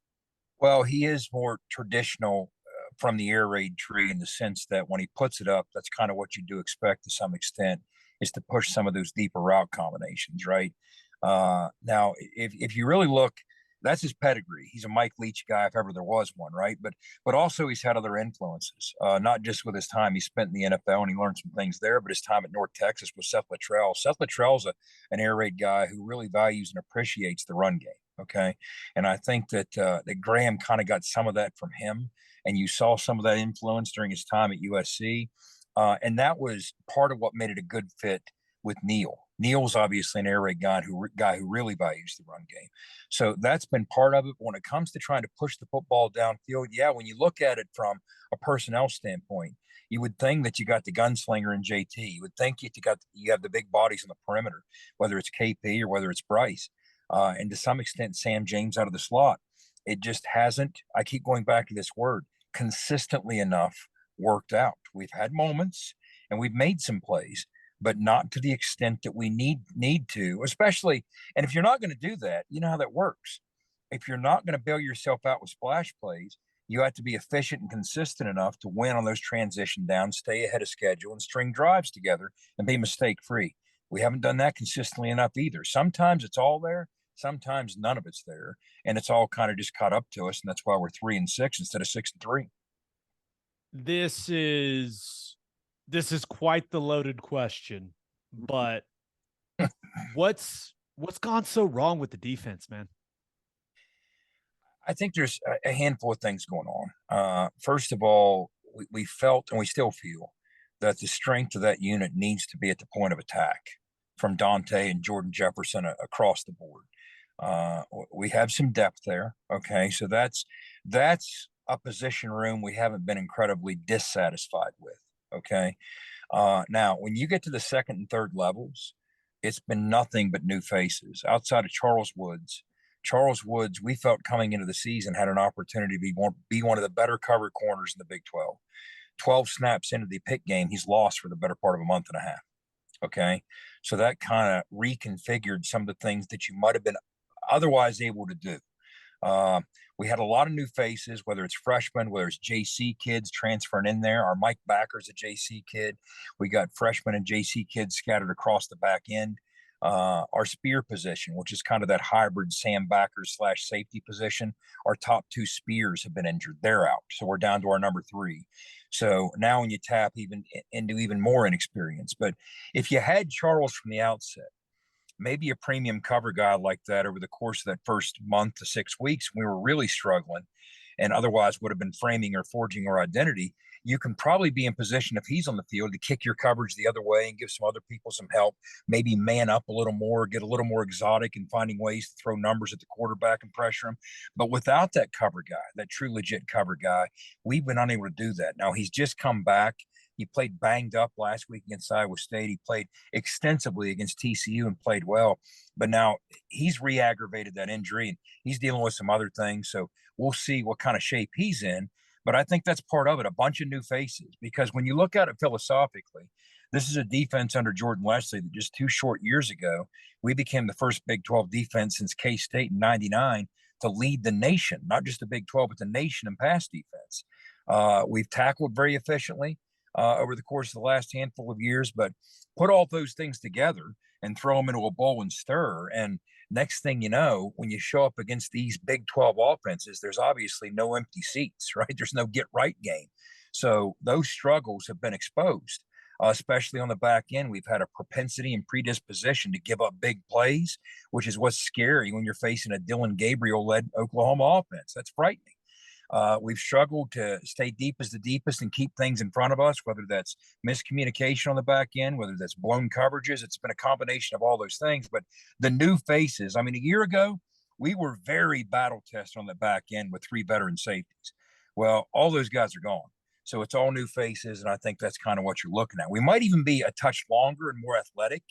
Well, he is more traditional from the air raid tree, in the sense that when he puts it up, that's kind of what you do expect to some extent, is to push some of those deeper route combinations, right? Now, if you really look, that's his pedigree. He's a Mike Leach guy, if ever there was one, right? But also he's had other influences, not just with his time he spent in the NFL and he learned some things there, but his time at North Texas with Seth Littrell. Seth Littrell's an air raid guy who really values and appreciates the run game. Okay, and I think that Graham kind of got some of that from him, and you saw some of that influence during his time at USC, and that was part of what made it a good fit with Neil. Neil's obviously an air raid guy who really values the run game, so that's been part of it. But when it comes to trying to push the football downfield, yeah, when you look at it from a personnel standpoint, you would think that you got the gunslinger in JT. You would think you have the big bodies on the perimeter, whether it's KP or whether it's Bryce. And to some extent, Sam James out of the slot. It just hasn't, I keep going back to this word, consistently enough worked out. We've had moments and we've made some plays, but not to the extent that we need to, especially. And if you're not going to do that, you know how that works. If you're not going to bail yourself out with splash plays, you have to be efficient and consistent enough to win on those transition downs, stay ahead of schedule, and string drives together and be mistake free. We haven't done that consistently enough either. Sometimes it's all there. Sometimes none of it's there, and it's all kind of just caught up to us, and that's why we're 3-6 instead of 6-3. This is quite the loaded question, but what's gone so wrong with the defense, man? I think there's a handful of things going on. First of all, we felt, and we still feel, that the strength of that unit needs to be at the point of attack, from Dante and Jordan Jefferson across the board. We have some depth there. Okay. So that's a position room we haven't been incredibly dissatisfied with. Okay. Now, when you get to the second and third levels, it's been nothing but new faces outside of Charles Woods. Charles Woods, we felt coming into the season, had an opportunity to be one of the better covered corners in the Big 12. 12 snaps into the Pitt game, he's lost for the better part of a month and a half. Okay. So that kind of reconfigured some of the things that you might have been otherwise able to do. We had a lot of new faces, whether it's freshmen, whether it's JC kids transferring in there. Our Mike Backer's a JC kid. We got freshmen and JC kids scattered across the back end. Our spear position, which is kind of that hybrid Sam Backer / safety position, our top two spears have been injured. They're out. So we're down to our number 3. So now when you tap into even more inexperience. But if you had Charles from the outset, maybe a premium cover guy like that over the course of that first month to 6 weeks, we were really struggling and otherwise would have been framing or forging our identity, you can probably be in position, if he's on the field, to kick your coverage the other way and give some other people some help, maybe man up a little more, get a little more exotic in finding ways to throw numbers at the quarterback and pressure him. But without that cover guy, that true legit cover guy, we've been unable to do that. Now, he's just come back. He played banged up last week against Iowa State. He played extensively against TCU and played well. But now he's re-aggravated that injury and he's dealing with some other things. So we'll see what kind of shape he's in. But I think that's part of it, a bunch of new faces. Because when you look at it philosophically, this is a defense under Jordan Leslie that just 2 short years ago, we became the first Big 12 defense since K-State in '99 to lead the nation, not just the Big 12, but the nation in pass defense. We've tackled very efficiently over the course of the last handful of years, but put all those things together and throw them into a bowl and stir. And next thing you know, when you show up against these Big 12 offenses, there's obviously no empty seats, right? There's no get right game. So those struggles have been exposed. especially on the back end. We've had a propensity and predisposition to give up big plays, which is what's scary when you're facing a Dylan Gabriel-led Oklahoma offense. That's frightening. We've struggled to stay deep as the deepest and keep things in front of us, whether that's miscommunication on the back end, whether that's blown coverages. It's been a combination of all those things. But the new faces, I mean, a year ago, we were very battle tested on the back end with 3 veteran safeties. Well, all those guys are gone. So it's all new faces, and I think that's kind of what you're looking at. We might even be a touch longer and more athletic,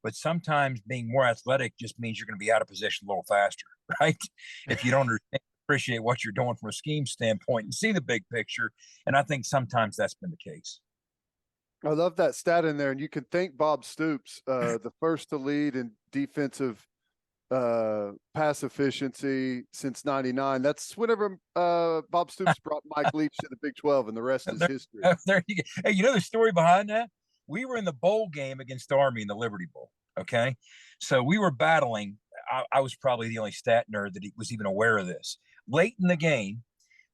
but sometimes being more athletic just means you're going to be out of position a little faster, right? If you don't appreciate what you're doing from a scheme standpoint and see the big picture, and I think sometimes that's been the case. I love that stat in there, and you can thank Bob Stoops, the first to lead in defensive pass efficiency since '99. That's whenever Bob Stoops brought Mike Leach to the Big 12, and the rest is history. There you go. Hey, you know the story behind that? We were in the bowl game against Army in the Liberty Bowl. Okay, so we were battling. I was probably the only stat nerd that was even aware of this. Late in the game,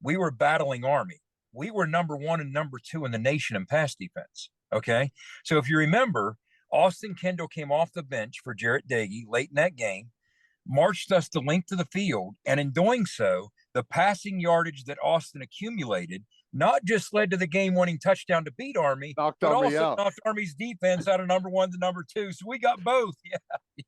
we were battling Army. We were number 1 and number 2 in the nation in pass defense. Okay, so if you remember, Austin Kendall came off the bench for Jarrett Dagey late in that game, marched us the length of the field, and in doing so, the passing yardage that Austin accumulated not just led to the game-winning touchdown to beat Army, but also knocked Army's defense out of number 1 to number 2. So we got both. Yeah.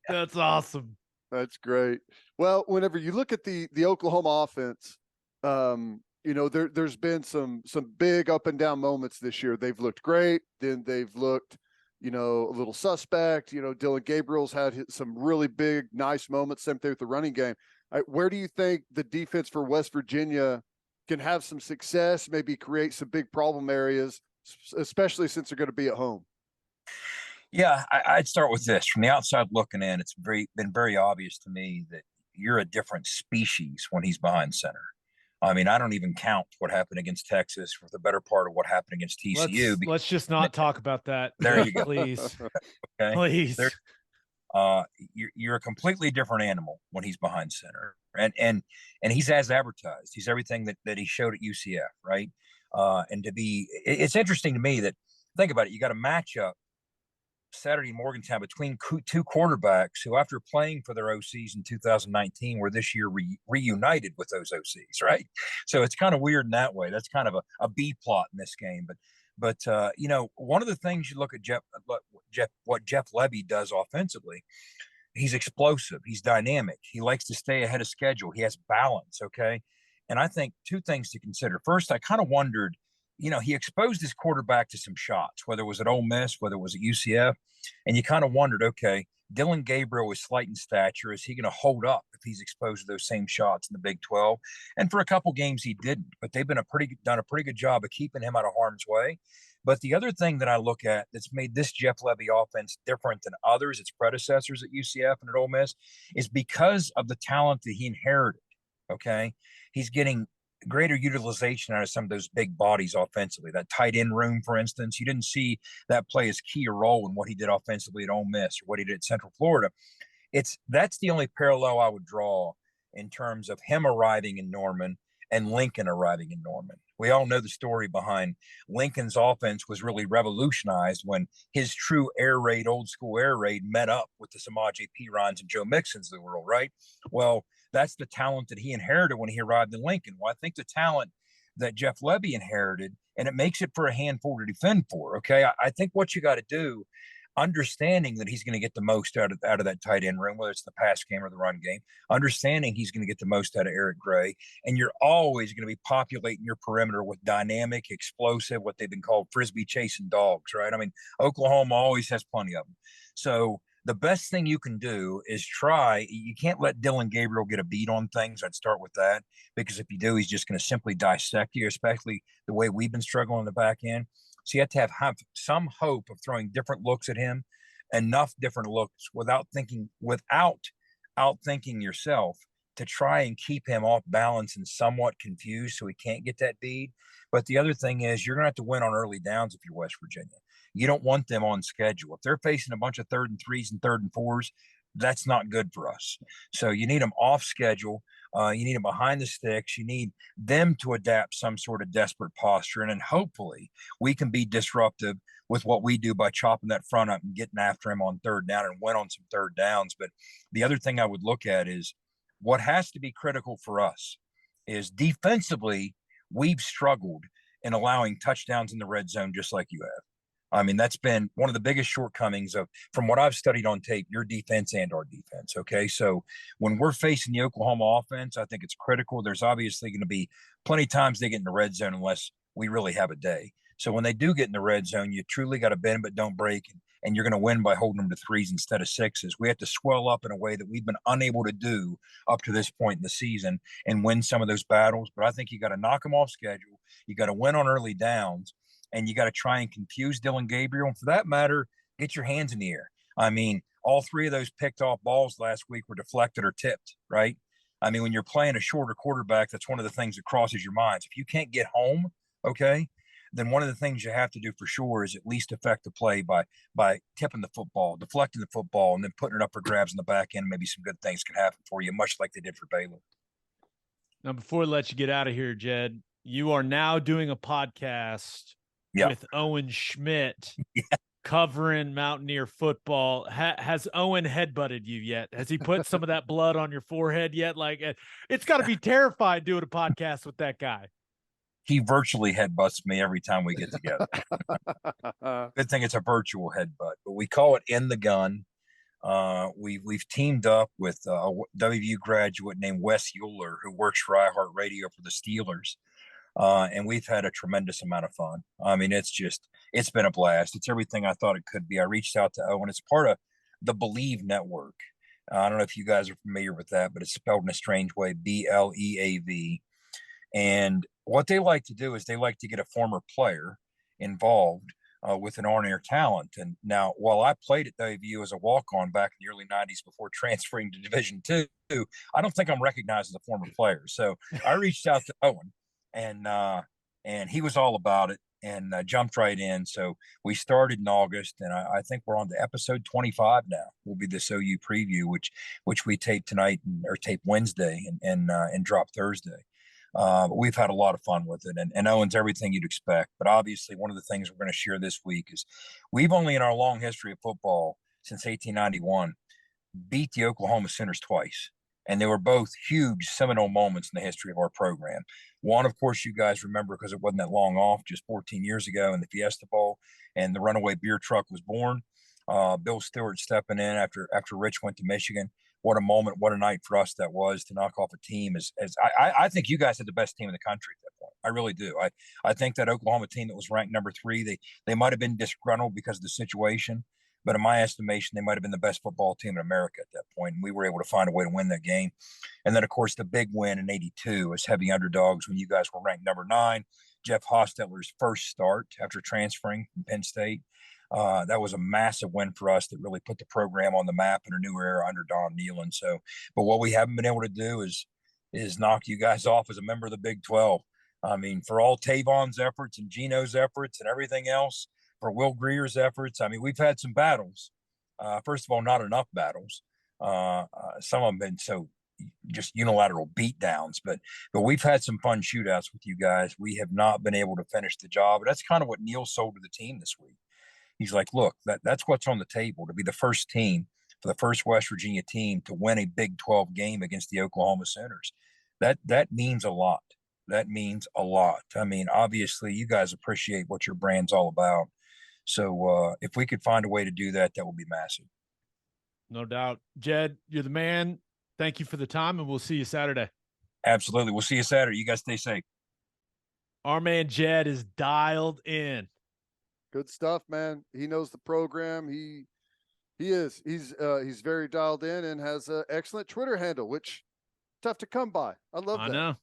That's awesome. That's great. Well, whenever you look at the Oklahoma offense, you know, there's been some big up and down moments this year. They've looked great, then they've looked, you know, a little suspect. You know, Dylan Gabriel's had some really big, nice moments. Same thing with the running game. Where do you think the defense for West Virginia can have some success, maybe create some big problem areas, especially since they're going to be at home? Yeah, I'd start with this. From the outside looking in, it's been very obvious to me that you're a different species when he's behind center. I mean, I don't even count what happened against Texas for the better part of what happened against TCU. Let's just not talk about that. There you go. Please. Okay. Please. You're a completely different animal when he's behind center. And he's as advertised. He's everything that he showed at UCF, right? And it's interesting to me that, think about it, you got a matchup Saturday in Morgantown between 2 quarterbacks who, after playing for their OCs in 2019, were this year reunited with those OCs, right? So it's kind of weird in that way. That's kind of a B plot in this game. But you know, one of the things you look at what Jeff Lebby does offensively, he's explosive, he's dynamic, he likes to stay ahead of schedule, he has balance, okay? And I think 2 things to consider. First, I kind of wondered, you know, he exposed his quarterback to some shots, whether it was at Ole Miss, whether it was at UCF, and you kind of wondered, okay, Dylan Gabriel is slight in stature. Is he going to hold up if he's exposed to those same shots in the Big 12? And for a couple games, he didn't, but they've done a pretty good job of keeping him out of harm's way. But the other thing that I look at that's made this Jeff Lebby offense different than others, its predecessors at UCF and at Ole Miss, is because of the talent that he inherited. Okay, he's getting greater utilization out of some of those big bodies offensively. That tight end room, for instance, you didn't see that play as key a role in what he did offensively at Ole Miss or what he did at Central Florida. That's the only parallel I would draw in terms of him arriving in Norman and Lincoln arriving in Norman. We all know the story behind Lincoln's offense was really revolutionized when his true air raid, old school air raid, met up with the Samaje Perines and Joe Mixons of the world, right? Well, that's the talent that he inherited when he arrived in Lincoln. Well, I think the talent that Jeff Lebby inherited, and it makes it for a handful to defend for, okay? I think what you got to do, understanding that he's going to get the most out of that tight end room, whether it's the pass game or the run game, understanding he's going to get the most out of Eric Gray, and you're always going to be populating your perimeter with dynamic, explosive, what they've been called frisbee chasing dogs, right? I mean, Oklahoma always has plenty of them. So the best thing you can do is you can't let Dylan Gabriel get a beat on things. I'd start with that, because if you do, he's just going to simply dissect you, especially the way we've been struggling on the back end. So you have to have some hope of throwing different looks at him, enough different looks without outthinking yourself, to try and keep him off balance and somewhat confused so he can't get that bead. But the other thing is, you're going to have to win on early downs if you're West Virginia. You don't want them on schedule. If they're facing a bunch of 3rd and 3s and 3rd and 4s, That's not good for us. So you need them off schedule. You need them behind the sticks. You need them to adapt some sort of desperate posture. And then hopefully we can be disruptive with what we do by chopping that front up and getting after him on third down and win on some third downs. But the other thing I would look at is what has to be critical for us is defensively, we've struggled in allowing touchdowns in the red zone, just like you have. I mean, that's been one of the biggest shortcomings of, from what I've studied on tape, your defense and our defense. Okay. So when we're facing the Oklahoma offense, I think it's critical. There's obviously going to be plenty of times they get in the red zone unless we really have a day. So when they do get in the red zone, you truly got to bend but don't break. And you're going to win by holding them to threes instead of sixes. We have to swell up in a way that we've been unable to do up to this point in the season and win some of those battles. But I think you got to knock them off schedule. You got to win on early downs. And you got to try and confuse Dillon Gabriel. And for that matter, get your hands in the air. I mean, all three of those picked off balls last week were deflected or tipped, right? I mean, when you're playing a shorter quarterback, that's one of the things that crosses your minds. If you can't get home, okay, then one of the things you have to do for sure is at least affect the play by tipping the football, deflecting the football, and then putting it up for grabs in the back end. Maybe some good things can happen for you, much like they did for Baylor. Now, before I let you get out of here, Jed, you are now doing a podcast with Owen Schmidt covering Mountaineer football. Has Owen headbutted you yet? Has he put some of that blood on your forehead yet? Like, it's got to be terrifying doing a podcast with that guy. He virtually headbutts me every time we get together. Good thing it's a virtual headbutt, but we call it In the Gun. We've teamed up with a WVU graduate named Wes Euler, who works for iHeartRadio for the Steelers. And we've had a tremendous amount of fun. I mean, it's been a blast. It's everything I thought it could be. I reached out to Owen. It's part of the Believe Network. I don't know if you guys are familiar with that, but it's spelled in a strange way, BLEAV. And what they like to do is they like to get a former player involved with an on-air talent. And now, while I played at WVU as a walk-on back in the early 90s before transferring to Division II, I don't think I'm recognized as a former player. So I reached out to Owen. And he was all about it and jumped right in. So we started in August, and I think we're on to episode 25 now. Will be this OU preview, which we tape tonight or tape Wednesday and drop Thursday. We've had a lot of fun with it, and Owen's everything you'd expect. But obviously, one of the things we're going to share this week is we've only in our long history of football since 1891 beat the Oklahoma Sooners twice. And they were both huge seminal moments in the history of our program. One, of course, you guys remember because it wasn't that long off, just 14 years ago in the Fiesta Bowl, and the runaway beer truck was born. Bill Stewart stepping in after Rich went to Michigan. What a moment, what a night for us that was to knock off a team. I think you guys had the best team in the country at that point. I really do. I think that Oklahoma team that was ranked number 3, they might have been disgruntled because of the situation. But in my estimation, they might have been the best football team in America at that point. And we were able to find a way to win that game. And then, of course, the big win in '82 as heavy underdogs when you guys were ranked number 9. Jeff Hostetler's first start after transferring from Penn State. That was a massive win for us that really put the program on the map in a new era under Don Nehlen. So, but what we haven't been able to do is knock you guys off as a member of the Big 12. I mean, for all Tavon's efforts and Gino's efforts and everything else, for Will Greer's efforts. I mean, we've had some battles. First of all, not enough battles. Some of them been so just unilateral beatdowns, but we've had some fun shootouts with you guys. We have not been able to finish the job. That's kind of what Neil sold to the team this week. He's like, look, that's what's on the table, to be the first team for the first West Virginia team to win a Big 12 game against the Oklahoma Sooners. That means a lot. That means a lot. I mean, obviously, you guys appreciate what your brand's all about. So if we could find a way to do that, that would be massive. No doubt. Jed, you're the man. Thank you for the time, and we'll see you Saturday. Absolutely. We'll see you Saturday. You guys stay safe. Our man Jed is dialed in. Good stuff, man. He knows the program. He's very dialed in and has an excellent Twitter handle, which tough to come by. I love that.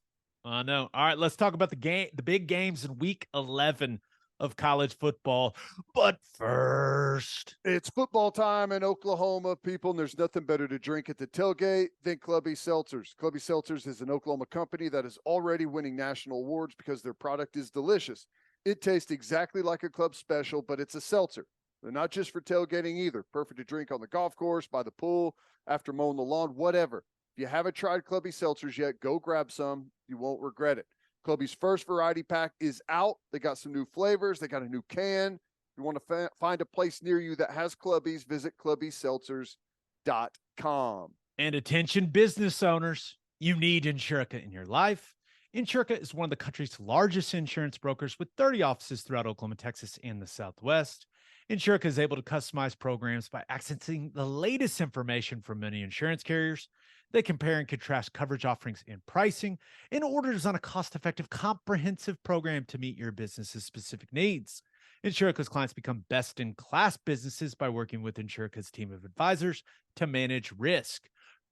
I know. All right, let's talk about the big games in week 11 of college football. But first, it's football time in Oklahoma, people, and there's nothing better to drink at the tailgate than Clubby Seltzers. Clubby Seltzers is an Oklahoma company that is already winning national awards because their product is delicious. It tastes exactly like a club special, but it's a seltzer. They're not just for tailgating either. Perfect to drink on the golf course, by the pool, after mowing the lawn, whatever. If you haven't tried Clubby seltzers yet, go grab some. You won't regret it. Clubby's first variety pack is out. They got some new flavors. They got a new can. If you want to find a place near you that has Clubby's, visit clubbyseltzers.com. And attention business owners, you need Insurica in your life. Insurica is one of the country's largest insurance brokers with 30 offices throughout Oklahoma, Texas, and the Southwest. Insurica is able to customize programs by accessing the latest information from many insurance carriers. They compare and contrast coverage offerings and pricing in order to design a cost-effective, comprehensive program to meet your business's specific needs. Insurica's clients become best-in-class businesses by working with Insurica's team of advisors to manage risk.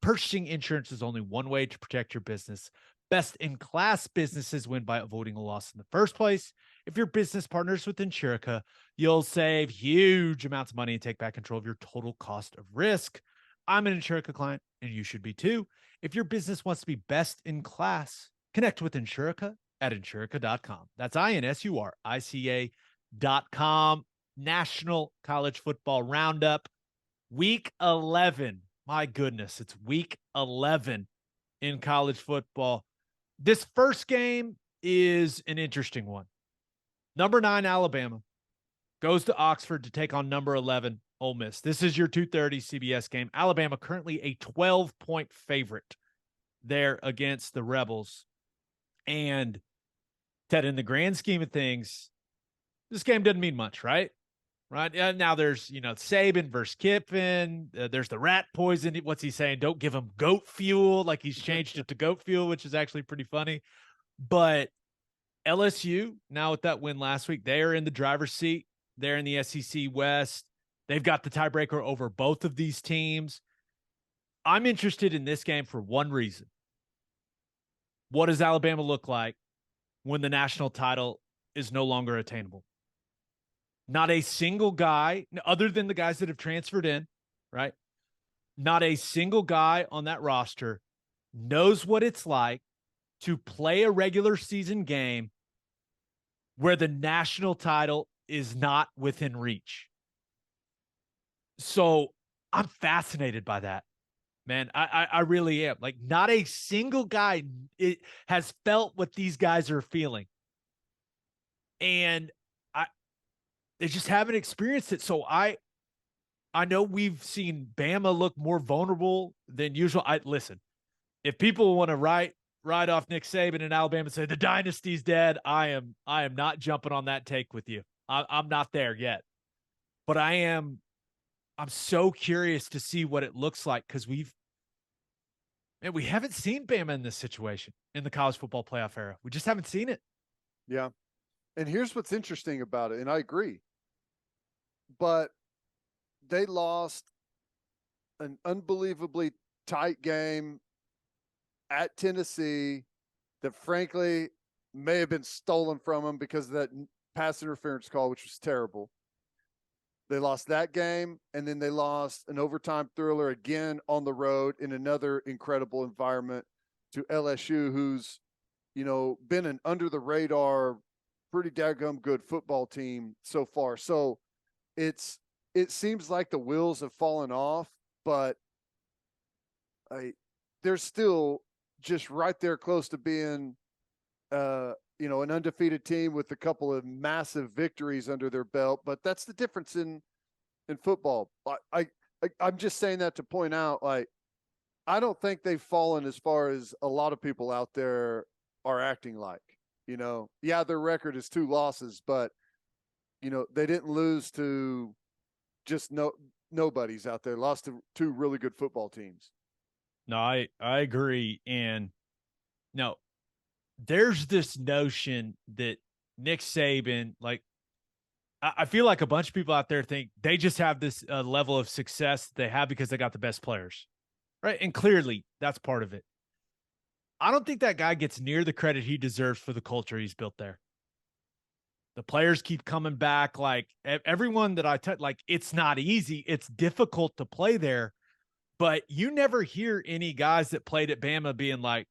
Purchasing insurance is only one way to protect your business. Best-in-class businesses win by avoiding a loss in the first place. If your business partners with Insurica, you'll save huge amounts of money and take back control of your total cost of risk. I'm an Insurica client, and you should be too. If your business wants to be best in class, connect with Insurica at Insurica.com. That's INSURICA.com. National College Football Roundup, Week 11. My goodness, it's Week 11 in college football. This first game is an interesting one. Number 9, Alabama, goes to Oxford to take on number 11, Ole Miss. This is your 2:30 CBS game. Alabama currently a 12-point favorite there against the Rebels. And Ted, in the grand scheme of things, this game doesn't mean much, right? Right. Now there's, Saban versus Kiffin. There's the rat poison. What's he saying? Don't give him goat fuel. Like he's changed it to goat fuel, which is actually pretty funny. But LSU, now with that win last week, they are in the driver's seat. They're in the SEC West. They've got the tiebreaker over both of these teams. I'm interested in this game for one reason. What does Alabama look like when the national title is no longer attainable? Not a single guy, other than the guys that have transferred in, right? Not a single guy on that roster knows what it's like to play a regular season game where the national title is not within reach. So I'm fascinated by that, man. I really am. Like, not a single guy has felt what these guys are feeling. And they just haven't experienced it. So I know we've seen Bama look more vulnerable than usual. Listen, if people want to write off Nick Saban in Alabama and say the dynasty's dead, I am not jumping on that take with you. I'm not there yet. But I'm so curious to see what it looks like, because we haven't seen Bama in this situation in the college football playoff era. We just haven't seen it. Yeah. And here's what's interesting about it, and I agree. But they lost an unbelievably tight game at Tennessee that, frankly, may have been stolen from them because of that pass interference call, which was terrible. They lost that game, and then they lost an overtime thriller again on the road in another incredible environment to LSU, who's, been an under-the-radar, pretty daggum good football team so far. So it seems like the wheels have fallen off, but they're still just right there close to being, an undefeated team with a couple of massive victories under their belt. But that's the difference in football. I'm just saying that to point out, I don't think they've fallen as far as a lot of people out there are acting like. Yeah, their record is 2 losses, but they didn't lose to just nobodies out there. Lost to 2 really good football teams. No, I agree. And no, there's this notion that Nick Saban, I feel like a bunch of people out there think they just have this level of success they have because they got the best players, right? And clearly that's part of it. I don't think that guy gets near the credit he deserves for the culture he's built there. The players keep coming back. Like, everyone that I touch, it's not easy. It's difficult to play there, but you never hear any guys that played at Bama being like,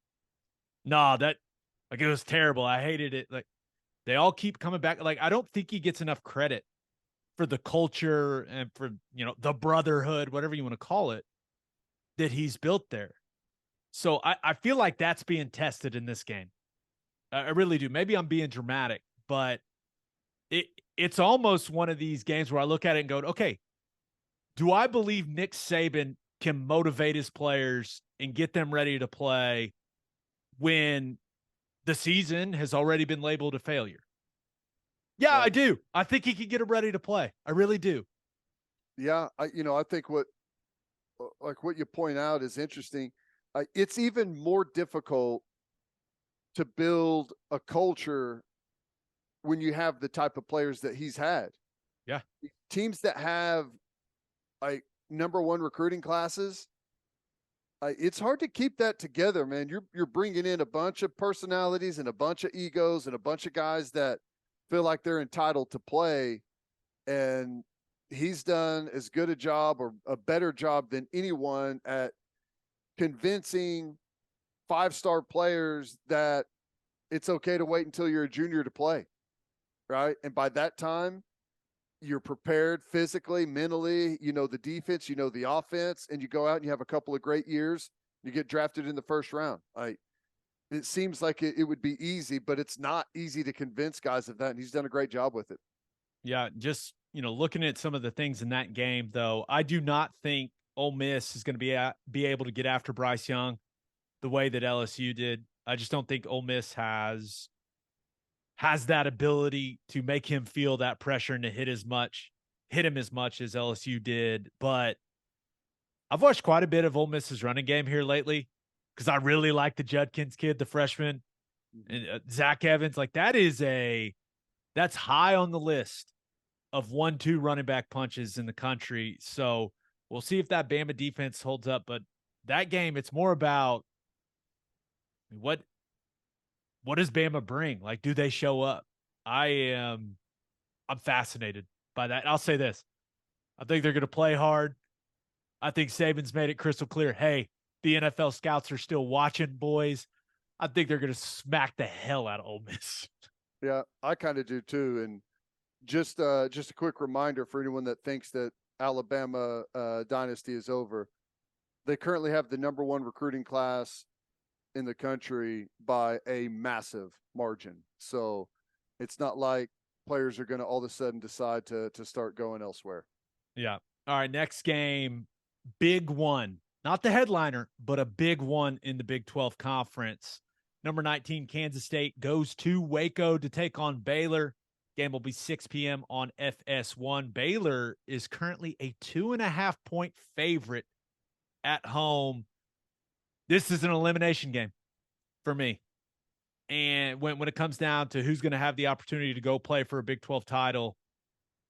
nah, it was terrible. I hated it. They all keep coming back. I don't think he gets enough credit for the culture and for, the brotherhood, whatever you want to call it, that he's built there. So I feel like that's being tested in this game. I really do. Maybe I'm being dramatic, but it's almost one of these games where I look at it and go, okay, do I believe Nick Saban can motivate his players and get them ready to play when the season has already been labeled a failure? Yeah, I do. I think he can get them ready to play. I really do. Yeah, I think what you point out is interesting. It's even more difficult to build a culture when you have the type of players that he's had. Yeah. Teams that have like number one recruiting classes, it's hard to keep that together, man. You're bringing in a bunch of personalities and a bunch of egos and a bunch of guys that feel like they're entitled to play. And he's done as good a job or a better job than anyone at convincing five-star players that it's okay to wait until you're a junior to play, right? And by that time, you're prepared physically, mentally, the defense, the offense, and you go out and you have a couple of great years. You get drafted in the first round. It seems like it would be easy, but it's not easy to convince guys of that, and he's done a great job with it. Yeah, just, looking at some of the things in that game, though, I do not think Ole Miss is going to be able to get after Bryce Young the way that LSU did. I just don't think Ole Miss has that ability to make him feel that pressure and to hit him as much as LSU did. But I've watched quite a bit of Ole Miss's running game here lately because I really like the Judkins kid, the freshman, and Zach Evans. Like that's high on the list of 1-2 running back punches in the country. So we'll see if that Bama defense holds up. But that game, it's more about what does Bama bring? Like, do they show up? I'm fascinated by that. I'll say this. I think they're going to play hard. I think Saban's made it crystal clear. Hey, the NFL scouts are still watching, boys. I think they're going to smack the hell out of Ole Miss. Yeah, I kind of do too. And just a quick reminder for anyone that thinks that Alabama dynasty is over. They currently have the number one recruiting class in the country by a massive margin. So it's not like players are going to all of a sudden decide to start going elsewhere. Yeah. All right. Next game, big one. Not the headliner, but a big one in the Big 12 Conference. Number 19, Kansas State goes to Waco to take on Baylor. Game will be 6 p.m. on FS1. Baylor is currently a 2.5-point favorite at home. This is an elimination game for me. And when it comes down to who's going to have the opportunity to go play for a Big 12 title,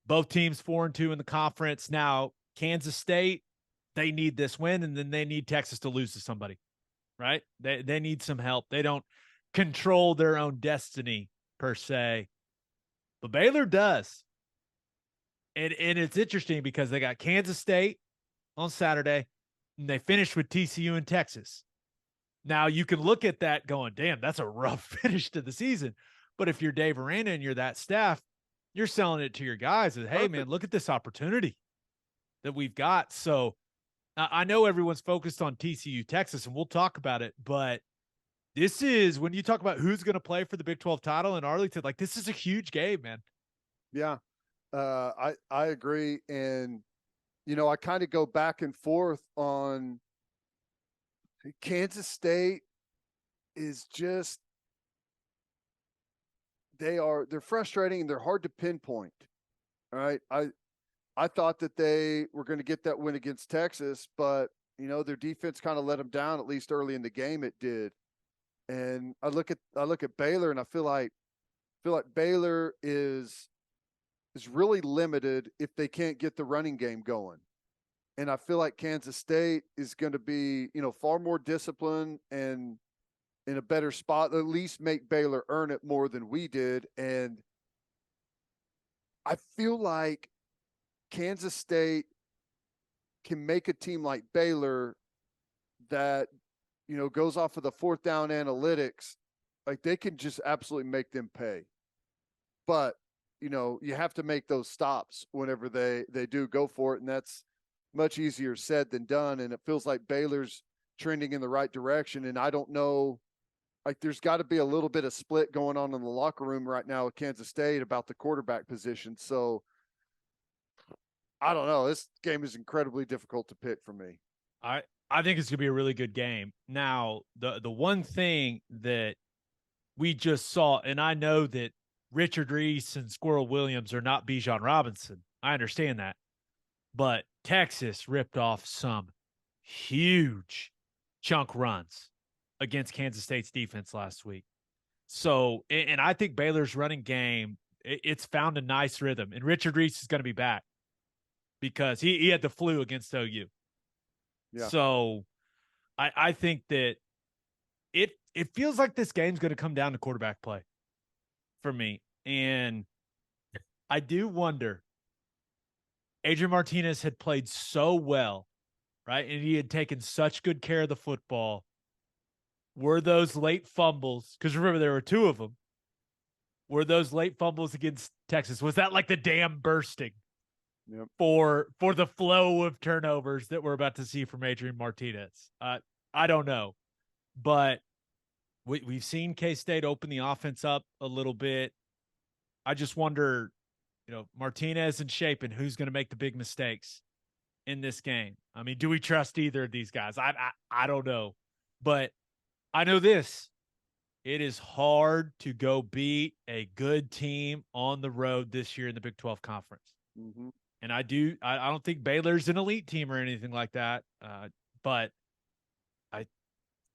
both teams 4-2 in the conference. Now, Kansas State, they need this win, and then they need Texas to lose to somebody, right? They need some help. They don't control their own destiny per se, but Baylor does. And it's interesting because they got Kansas State on Saturday, and they finished with TCU in Texas. Now, you can look at that going, damn, that's a rough finish to the season. But if you're Dave Aranda and you're that staff, you're selling it to your guys as, hey, man, look at this opportunity that we've got. So I know everyone's focused on TCU, Texas, and we'll talk about it. But this is, when you talk about who's going to play for the Big 12 title in Arlington, like, this is a huge game, man. Yeah, I agree. And, I kind of go back and forth on Kansas State is just, they're frustrating and they're hard to pinpoint. All right. I thought that they were going to get that win against Texas, but their defense kind of let them down, at least early in the game it did. And I look at Baylor and I feel like Baylor is really limited if they can't get the running game going. And I feel like Kansas State is going to be, far more disciplined and in a better spot, at least make Baylor earn it more than we did. And I feel like Kansas State can make a team like Baylor that, goes off of the fourth down analytics. Like, they can just absolutely make them pay. But you have to make those stops whenever they do go for it, and that's much easier said than done. And it feels like Baylor's trending in the right direction. And I don't know, like there's got to be a little bit of split going on in the locker room right now at Kansas State about the quarterback position. So I don't know. This game is incredibly difficult to pick for me. I think it's going to be a really good game. Now, the one thing that we just saw, and I know that Richard Reese and Squirrel Williams are not Bijan Robinson. I understand that. But Texas ripped off some huge chunk runs against Kansas State's defense last week. So, and I think Baylor's running game, it's found a nice rhythm. And Richard Reese is going to be back because he had the flu against OU. Yeah. So I think that it feels like this game's going to come down to quarterback play for me. And I do wonder, Adrian Martinez had played so well, right? And he had taken such good care of the football. Were those late fumbles, because remember there were two of them, were those late fumbles against Texas, was that like the dam bursting for the flow of turnovers that we're about to see from Adrian Martinez? I don't know. But we've seen K-State open the offense up a little bit. I just wonder, Martinez and Shapen, who's going to make the big mistakes in this game? I mean, do we trust either of these guys? I don't know. But I know this. It is hard to go beat a good team on the road this year in the Big 12 Conference. Mm-hmm. And I don't think Baylor's an elite team or anything like that. But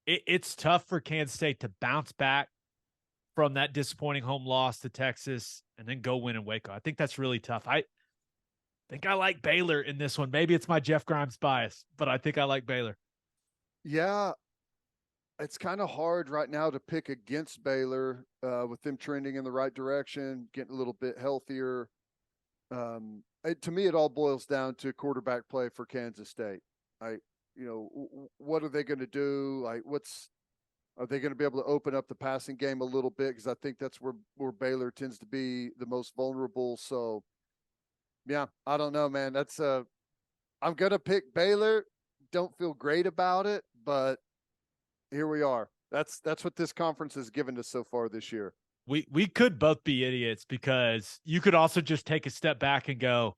it's tough for Kansas State to bounce back from that disappointing home loss to Texas and then go win in Waco. I think that's really tough. I think I like Baylor in this one. Maybe it's my Jeff Grimes bias, but I think I like Baylor. Yeah, it's kind of hard right now to pick against Baylor with them trending in the right direction, getting a little bit healthier. To me, it all boils down to quarterback play for Kansas State. What are they going to do? Are they going to be able to open up the passing game a little bit? Because I think that's where Baylor tends to be the most vulnerable. So, yeah, I don't know, man. I'm going to pick Baylor. Don't feel great about it, but here we are. That's what this conference has given us so far this year. We could both be idiots because you could also just take a step back and go,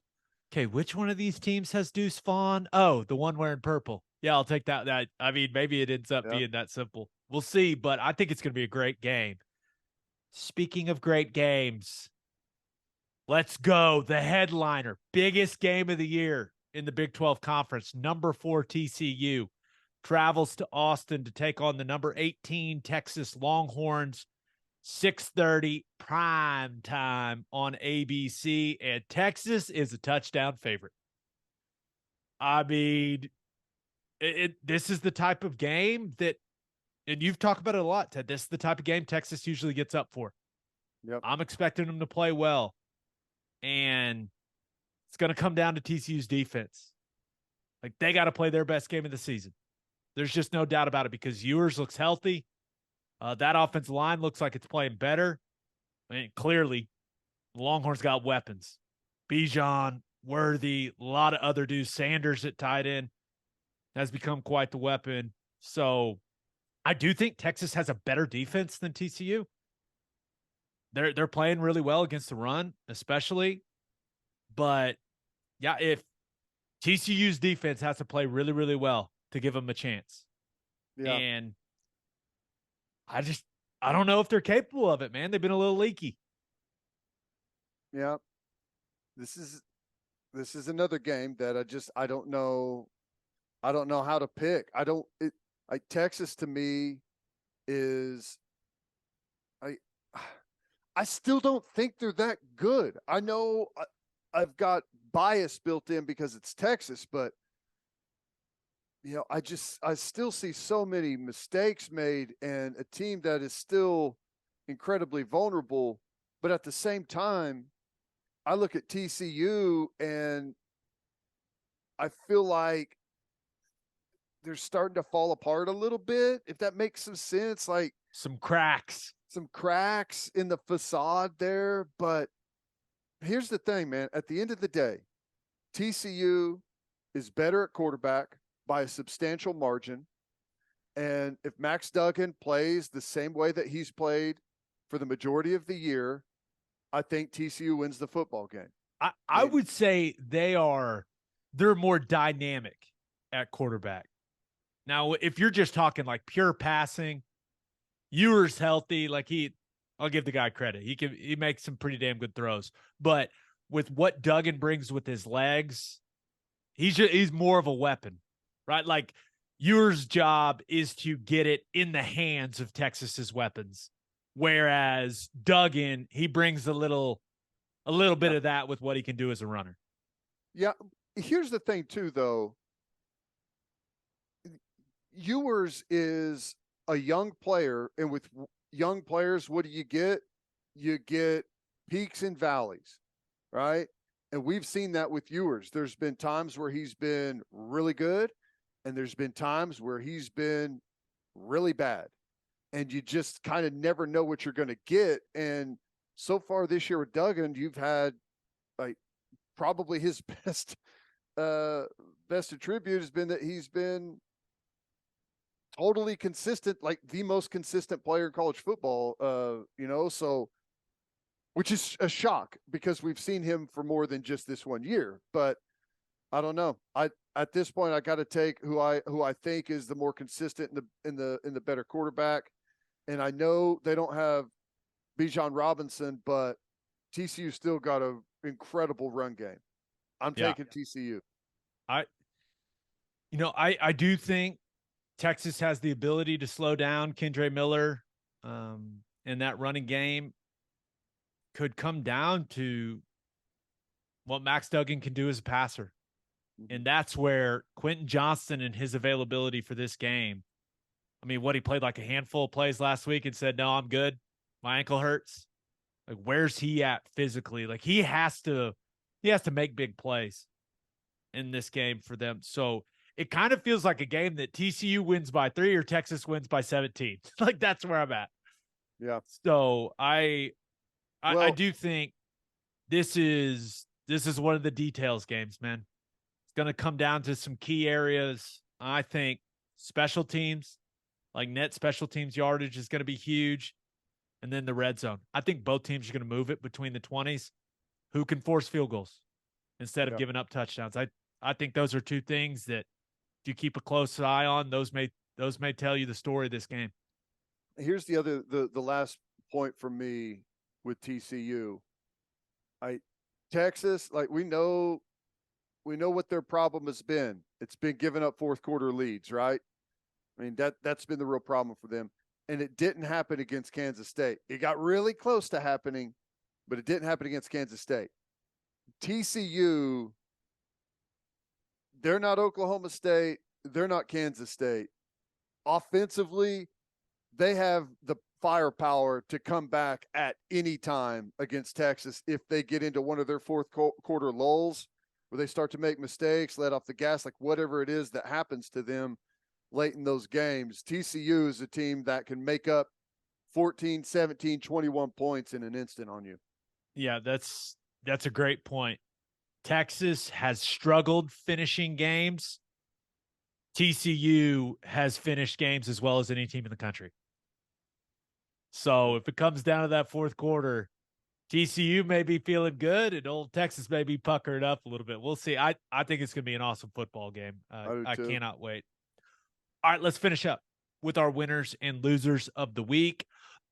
okay, which one of these teams has Deuce Vaughn? Oh, the one wearing purple. Yeah, I'll take that. I mean, maybe it ends up being that simple. We'll see, but I think it's going to be a great game. Speaking of great games, let's go. The headliner, biggest game of the year in the Big 12 Conference, number 4 TCU travels to Austin to take on the number 18 Texas Longhorns. 6:30 prime time on ABC, and Texas is a touchdown favorite. I mean, this is the type of game that, and you've talked about it a lot, Ted, this is the type of game Texas usually gets up for. Yep. I'm expecting them to play well, and it's going to come down to TCU's defense. Like, they got to play their best game of the season. There's just no doubt about it because Ewers looks healthy. That offensive line looks like it's playing better. I mean, clearly, the Longhorns got weapons. Bijan, Worthy, a lot of other dudes. Sanders at tight end has become quite the weapon. So I do think Texas has a better defense than TCU. They're playing really well against the run, especially. But, yeah, if TCU's defense has to play really, really well to give them a chance. Yeah. And I don't know if they're capable of it, man. They've been a little leaky. Yeah. This is another game that I don't know how to pick. Texas to me is I still don't think they're that good. I know I've got bias built in because it's Texas, but I still see so many mistakes made and a team that is still incredibly vulnerable. But at the same time, I look at TCU and I feel like they're starting to fall apart a little bit, if that makes some sense. Like some cracks in the facade there. But here's the thing, man. At the end of the day, TCU is better at quarterback by a substantial margin. And if Max Duggan plays the same way that he's played for the majority of the year, I think TCU wins the football game. I would say they're more dynamic at quarterback. Now, if you're just talking like pure passing, Ewer's healthy. Like I'll give the guy credit. He makes some pretty damn good throws. But with what Duggan brings with his legs, he's more of a weapon, right? Like Ewer's job is to get it in the hands of Texas's weapons, whereas Duggan, he brings a little bit of that with what he can do as a runner. Yeah. Here's the thing too, though. Ewers is a young player, and with young players, what do you get? You get peaks and valleys, right? And we've seen that with Ewers. There's been times where he's been really good, and there's been times where he's been really bad. And you just kind of never know what you're going to get. And so far this year with Duggan, you've had like probably his best attribute has been that he's been totally consistent, like the most consistent player in college football, so which is a shock because we've seen him for more than just this 1 year. But I don't know. At this point I got to take who I think is the more consistent in the better quarterback. And I know they don't have Bijan Robinson, but TCU still got an incredible run game. I'm taking TCU. I do think Texas has the ability to slow down Kendre Miller, and that running game could come down to what Max Duggan can do as a passer. And that's where Quentin Johnston and his availability for this game. I mean, he played like a handful of plays last week and said, no, I'm good. My ankle hurts. Like, where's he at physically? Like, he has to make big plays in this game for them. So it kind of feels like a game that TCU wins by 3 or Texas wins by 17. Like, that's where I'm at. Yeah. So I do think this is one of the details games, man. It's going to come down to some key areas. I think special teams, like net special teams yardage is going to be huge. And then the red zone. I think both teams are going to move it between the 20s. Who can force field goals instead of giving up touchdowns? I think those are two things that if you keep a close eye on, those may tell you the story of this game. Here's the last point for me with TCU. Texas, like we know what their problem has been. It's been giving up fourth quarter leads, right? I mean, that's been the real problem for them. And it didn't happen against Kansas State. It got really close to happening, but it didn't happen against Kansas State. TCU, they're not Oklahoma State. They're not Kansas State. Offensively, they have the firepower to come back at any time against Texas if they get into one of their fourth quarter lulls where they start to make mistakes, let off the gas, like whatever it is that happens to them late in those games. TCU is a team that can make up 14, 17, 21 points in an instant on you. Yeah, that's a great point. Texas has struggled finishing games. TCU has finished games as well as any team in the country. So if it comes down to that fourth quarter, TCU may be feeling good and old Texas may be puckered up a little bit. We'll see. I think it's going to be an awesome football game. I cannot wait. All right, let's finish up with our winners and losers of the week.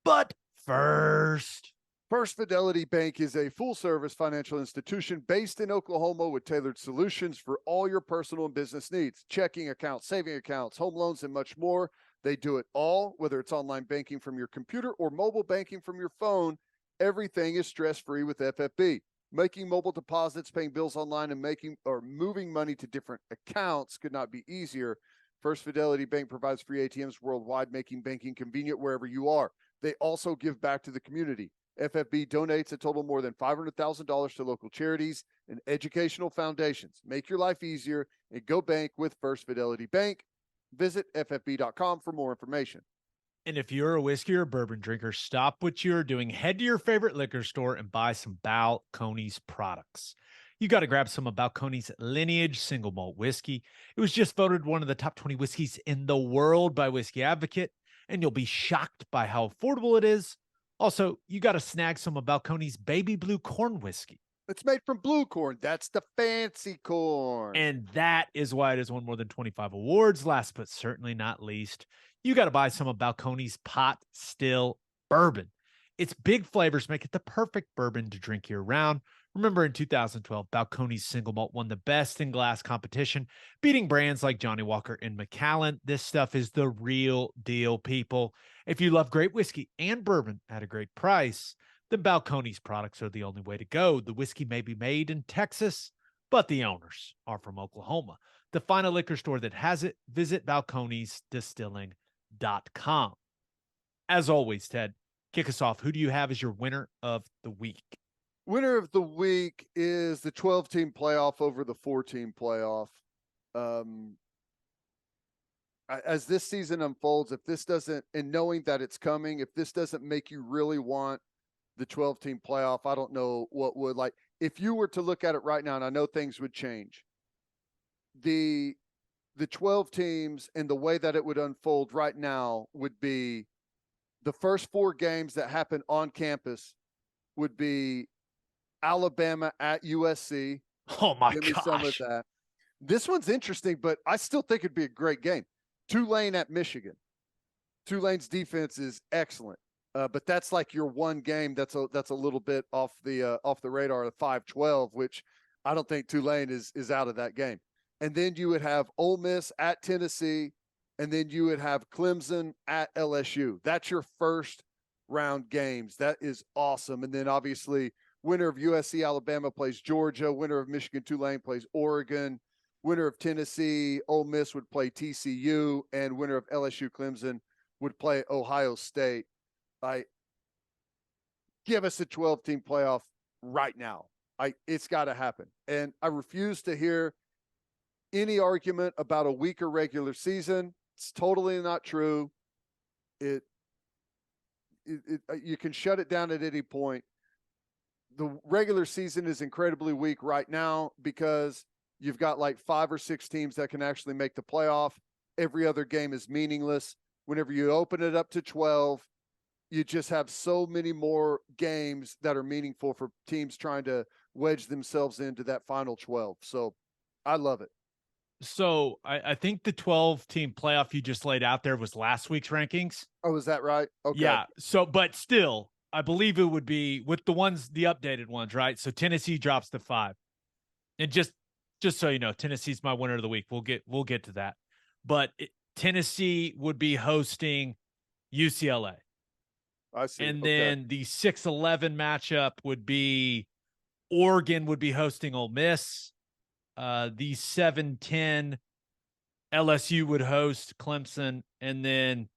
But first, First Fidelity Bank is a full-service financial institution based in Oklahoma with tailored solutions for all your personal and business needs. Checking accounts, saving accounts, home loans, and much more. They do it all, whether it's online banking from your computer or mobile banking from your phone. Everything is stress-free with FFB. Making mobile deposits, paying bills online, and moving money to different accounts could not be easier. First Fidelity Bank provides free ATMs worldwide, making banking convenient wherever you are. They also give back to the community. FFB donates a total more than $500,000 to local charities and educational foundations. Make your life easier and go bank with First Fidelity Bank. Visit ffb.com for more information. And if you're a whiskey or bourbon drinker, stop what you're doing. Head to your favorite liquor store and buy some Balcones products. You got to grab some of Balcones Lineage single malt whiskey. It was just voted one of the top 20 whiskeys in the world by Whiskey Advocate, and you'll be shocked by how affordable it is. Also, you got to snag some of Balcones Baby Blue Corn whiskey. It's made from blue corn. That's the fancy corn. And that is why it has won more than 25 awards. Last but certainly not least, you got to buy some of Balcones Pot Still Bourbon. Its big flavors make it the perfect bourbon to drink year round. Remember in 2012, Balcones Single Malt won the Best in Glass competition, beating brands like Johnny Walker and Macallan. This stuff is the real deal, people. If you love great whiskey and bourbon at a great price, then Balcones products are the only way to go. The whiskey may be made in Texas, but the owners are from Oklahoma. To find a liquor store that has it, visit balconesdistilling.com. As always, Ted, kick us off. Who do you have as your winner of the week? Winner of the week is the 12-team playoff over the 4-team playoff. As this season unfolds, if this doesn't, and knowing that it's coming, if this doesn't make you really want the 12-team playoff, I don't know what would. Like, if you were to look at it right now, and I know things would change, the 12 teams and the way that it would unfold right now would be the first 4 games that happen on campus would be Alabama at USC. Oh my Give me some of gosh. that. This one's interesting, but I still think it'd be a great game. Tulane at Michigan. Tulane's defense is excellent. But that's like your one game that's a little bit off the radar of 5-12, which I don't think Tulane is out of that game. And then you would have Ole Miss at Tennessee, and then you would have Clemson at LSU. That's your first round games. That is awesome. And then obviously winner of USC Alabama plays Georgia, winner of Michigan Tulane plays Oregon, winner of Tennessee Ole Miss would play TCU, and winner of LSU Clemson would play Ohio State. Give us a 12-team playoff right now. It's got to happen. And I refuse to hear any argument about a weaker regular season. It's totally not true. You can shut it down at any point. The regular season is incredibly weak right now because you've got like 5 or 6 teams that can actually make the playoff. Every other game is meaningless. Whenever you open it up to 12, you just have so many more games that are meaningful for teams trying to wedge themselves into that final 12. So I love it. So I think the 12-team playoff you just laid out there was last week's rankings. Oh, is that right? Okay. Yeah. So, but still, I believe it would be with the updated ones, right? So Tennessee drops to 5. And just so you know, Tennessee's my winner of the week. We'll get to that. But Tennessee would be hosting UCLA. I see. And then the 6-11 matchup would be Oregon would be hosting Ole Miss. The 7-10 LSU would host Clemson, and then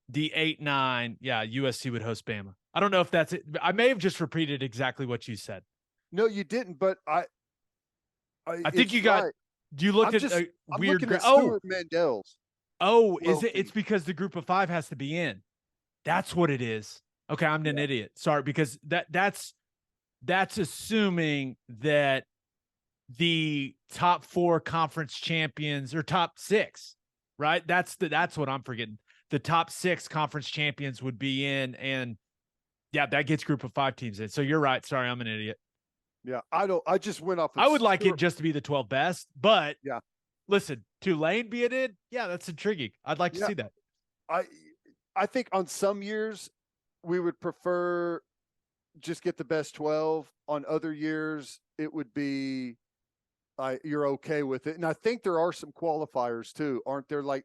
the 8-9, USC would host Bama. I don't know if that's it. I may have just repeated exactly what you said. No, you didn't, but I think you got. Right. You looked at a weird. Stuart Mandel's. Oh, is it? It's because the group of 5 has to be in. That's what it is. Okay, I'm an idiot. Sorry, because that's assuming that the top 4 conference champions or top 6, right? That's what I'm forgetting. The top 6 conference champions would be in, and that gets group of 5 teams in. So you're right. Sorry, I'm an idiot. Yeah, I just went off. I would like it just to be the 12 best, but listen, Tulane being in, that's intriguing. I'd like to see that. I think on some years we would prefer just get the best 12. On other years, it would be you're okay with it. And I think there are some qualifiers too, aren't there? Like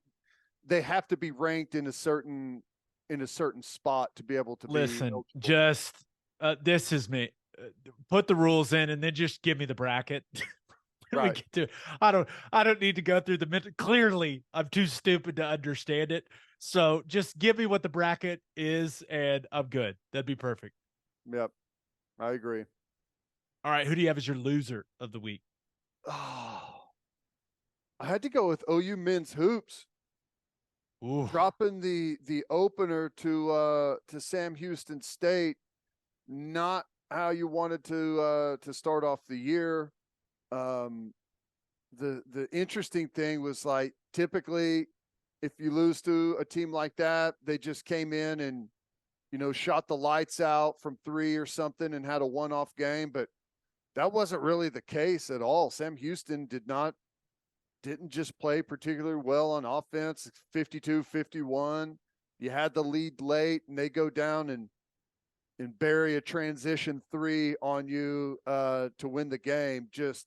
they have to be ranked in a certain spot to be able to listen. Eligible. Just this is me. Put the rules in and then just give me the bracket. Right. We get to, I don't need to go through the clearly I'm too stupid to understand it. So just give me what the bracket is and I'm good. That'd be perfect. Yep. I agree. All right. Who do you have as your loser of the week? Oh, I had to go with OU men's hoops. Ooh. Dropping the opener to Sam Houston State, not how you wanted to start off the year. The interesting thing was, like, typically if you lose to a team like that, they just came in and, shot the lights out from 3 or something and had a one-off game, but that wasn't really the case at all. Sam Houston didn't just play particularly well on offense. 52-51. You had the lead late and they go down and bury a transition 3 on you to win the game. Just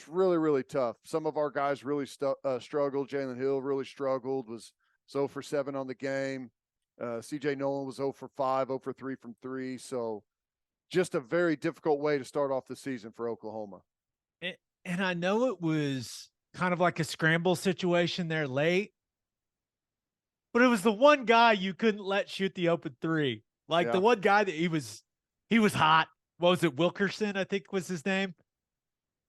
really, really tough. Some of our guys really struggled. Jalen Hill really struggled, was 0 for 7 on the game. CJ Nolan was 0 for 5, 0 for 3 from 3. So just a very difficult way to start off the season for Oklahoma. And I know it was kind of like a scramble situation there late, but it was the one guy you couldn't let shoot the open 3. Like the one guy that he was hot. What was it? Wilkerson, I think was his name.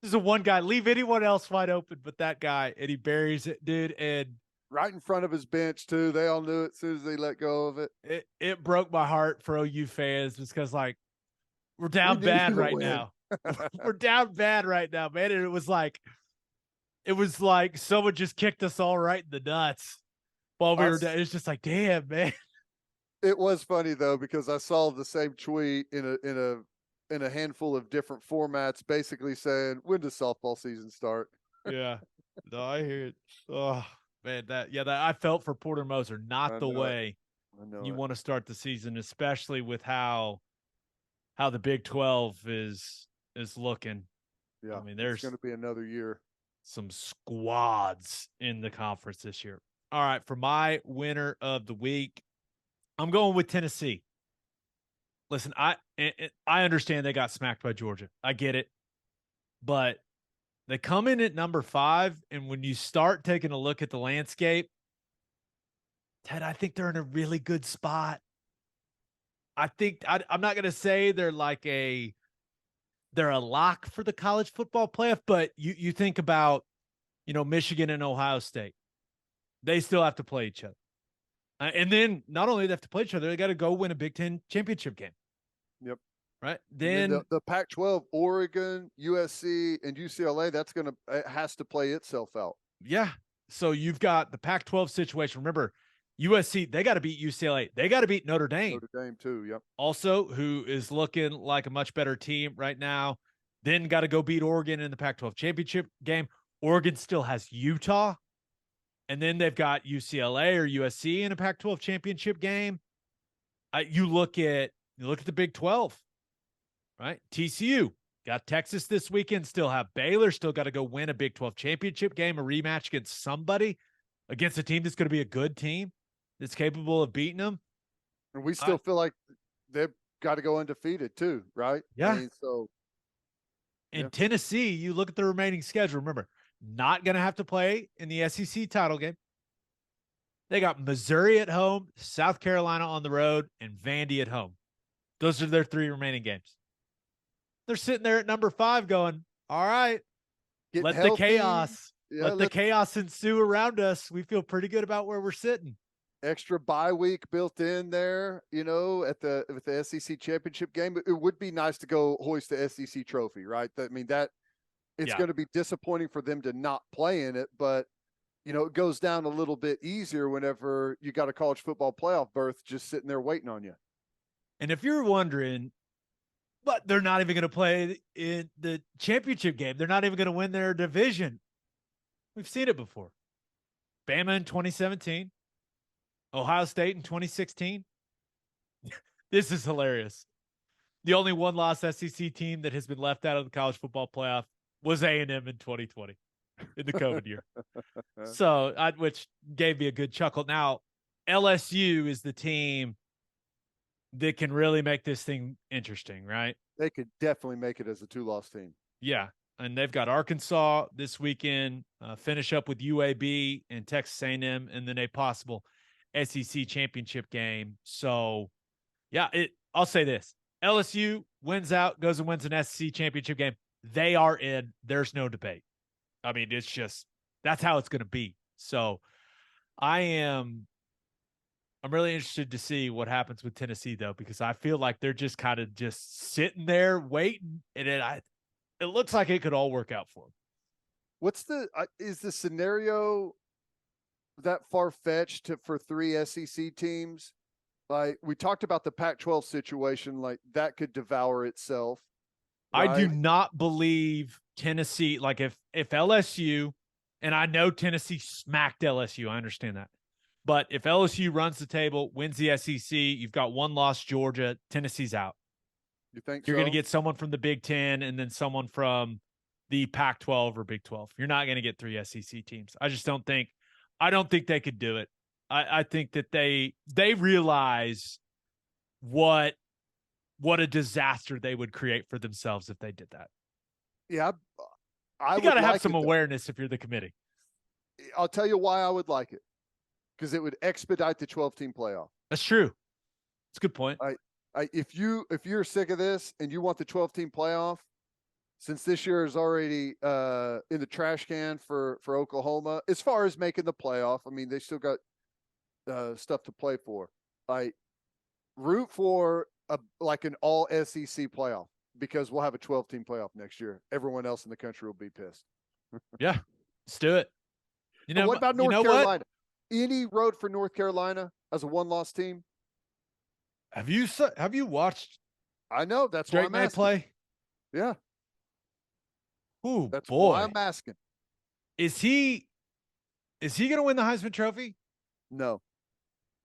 This is the one guy. Leave anyone else wide open but that guy, and he buries it, dude. And right in front of his bench too. They all knew it as soon as they let go of it. It broke my heart for OU fans because, like, we're down bad right now. We're down bad right now, man. And it was like someone just kicked us all right in the nuts while we were down. It's just like, damn, man. It was funny though, because I saw the same tweet in a handful of different formats, basically saying, when does softball season start? Yeah. No, I hear it. Oh man, that I felt for Porter Moser. Not the way you want to start the season, especially with how the Big 12 is looking. Yeah, I mean, there's going to be another year. Some squads in the conference this year. All right, for my winner of the week, I'm going with Tennessee. Listen, I understand they got smacked by Georgia. I get it. But they come in at number 5, and when you start taking a look at the landscape, Ted, I think they're in a really good spot. I think I'm not going to say they're a lock for the college football playoff, but you think about, Michigan and Ohio State. They still have to play each other. And then not only do they have to play each other, they got to go win a Big Ten championship game. Yep. Right. Then the Pac-12, Oregon, USC, and UCLA, it has to play itself out. Yeah. So you've got the Pac-12 situation. Remember, USC, they got to beat UCLA. They got to beat Notre Dame. Notre Dame too, yep. Also, who is looking like a much better team right now. Then got to go beat Oregon in the Pac-12 championship game. Oregon still has Utah. And then they've got UCLA or USC in a Pac-12 championship game. You look at the Big 12, right? TCU got Texas this weekend, still have Baylor, still got to go win a Big 12 championship game, a rematch against somebody, against a team that's going to be a good team that's capable of beating them. And we still feel like they've got to go undefeated too, right? Yeah. In Tennessee, you look at the remaining schedule. Remember, not going to have to play in the SEC title game. They got Missouri at home, South Carolina on the road, and Vandy at home. Those are their 3 remaining games. They're sitting there at number 5 going, all right, let the chaos ensue around us. We feel pretty good about where we're sitting. Extra bye week built in there, with the SEC championship game. It would be nice to go hoist the SEC trophy, right? It's going to be disappointing for them to not play in it, but it goes down a little bit easier whenever you got a college football playoff berth just sitting there waiting on you. And if you're wondering, but they're not even going to play in the championship game, they're not even going to win their division. We've seen it before. Bama in 2017, Ohio State in 2016. This is hilarious. The only one-loss SEC team that has been left out of the college football playoff was A&M in 2020 in the COVID year. So, which gave me a good chuckle. Now, LSU is the team that can really make this thing interesting, right? They could definitely make it as a 2-loss team. Yeah, and they've got Arkansas this weekend, finish up with UAB and Texas A&M, and then a possible SEC championship game. So, yeah, I'll say this. LSU wins out, goes and wins an SEC championship game. They are in. There's no debate. I mean, it's just that's how it's going to be. So I'm really interested to see what happens with Tennessee, though, because I feel like they're just kind of just sitting there waiting, and it looks like it could all work out for them. What's is the scenario that far-fetched for 3 SEC teams? Like, we talked about the Pac-12 situation, like that could devour itself. Right? I do right? not believe Tennessee, like if LSU, and I know Tennessee smacked LSU, I understand that. But if LSU runs the table, wins the SEC, you've got one loss, Georgia, Tennessee's out. You think You're so? going to get someone from the Big Ten and then someone from the Pac-12 or Big 12. You're not going to get 3 SEC teams. I don't think they could do it. I think that they realize what a disaster they would create for themselves if they did that. Yeah, you got to have some awareness if you're the committee. I'll tell you why I would like it. Because it would expedite the 12-team playoff. That's true. That's a good point. If you're sick of this and you want the 12-team playoff, since this year is already in the trash can for Oklahoma, as far as making the playoff, I mean, they still got stuff to play for. Root for an all SEC playoff, because we'll have a 12-team playoff next year. Everyone else in the country will be pissed. Yeah, let's do it. What about North Carolina? Any road for North Carolina as a one-loss team? Have you watched? I know, that's Drake why I'm asking. Play. Yeah. Ooh, that's boy. why I'm asking. Is he going to win the Heisman Trophy? No.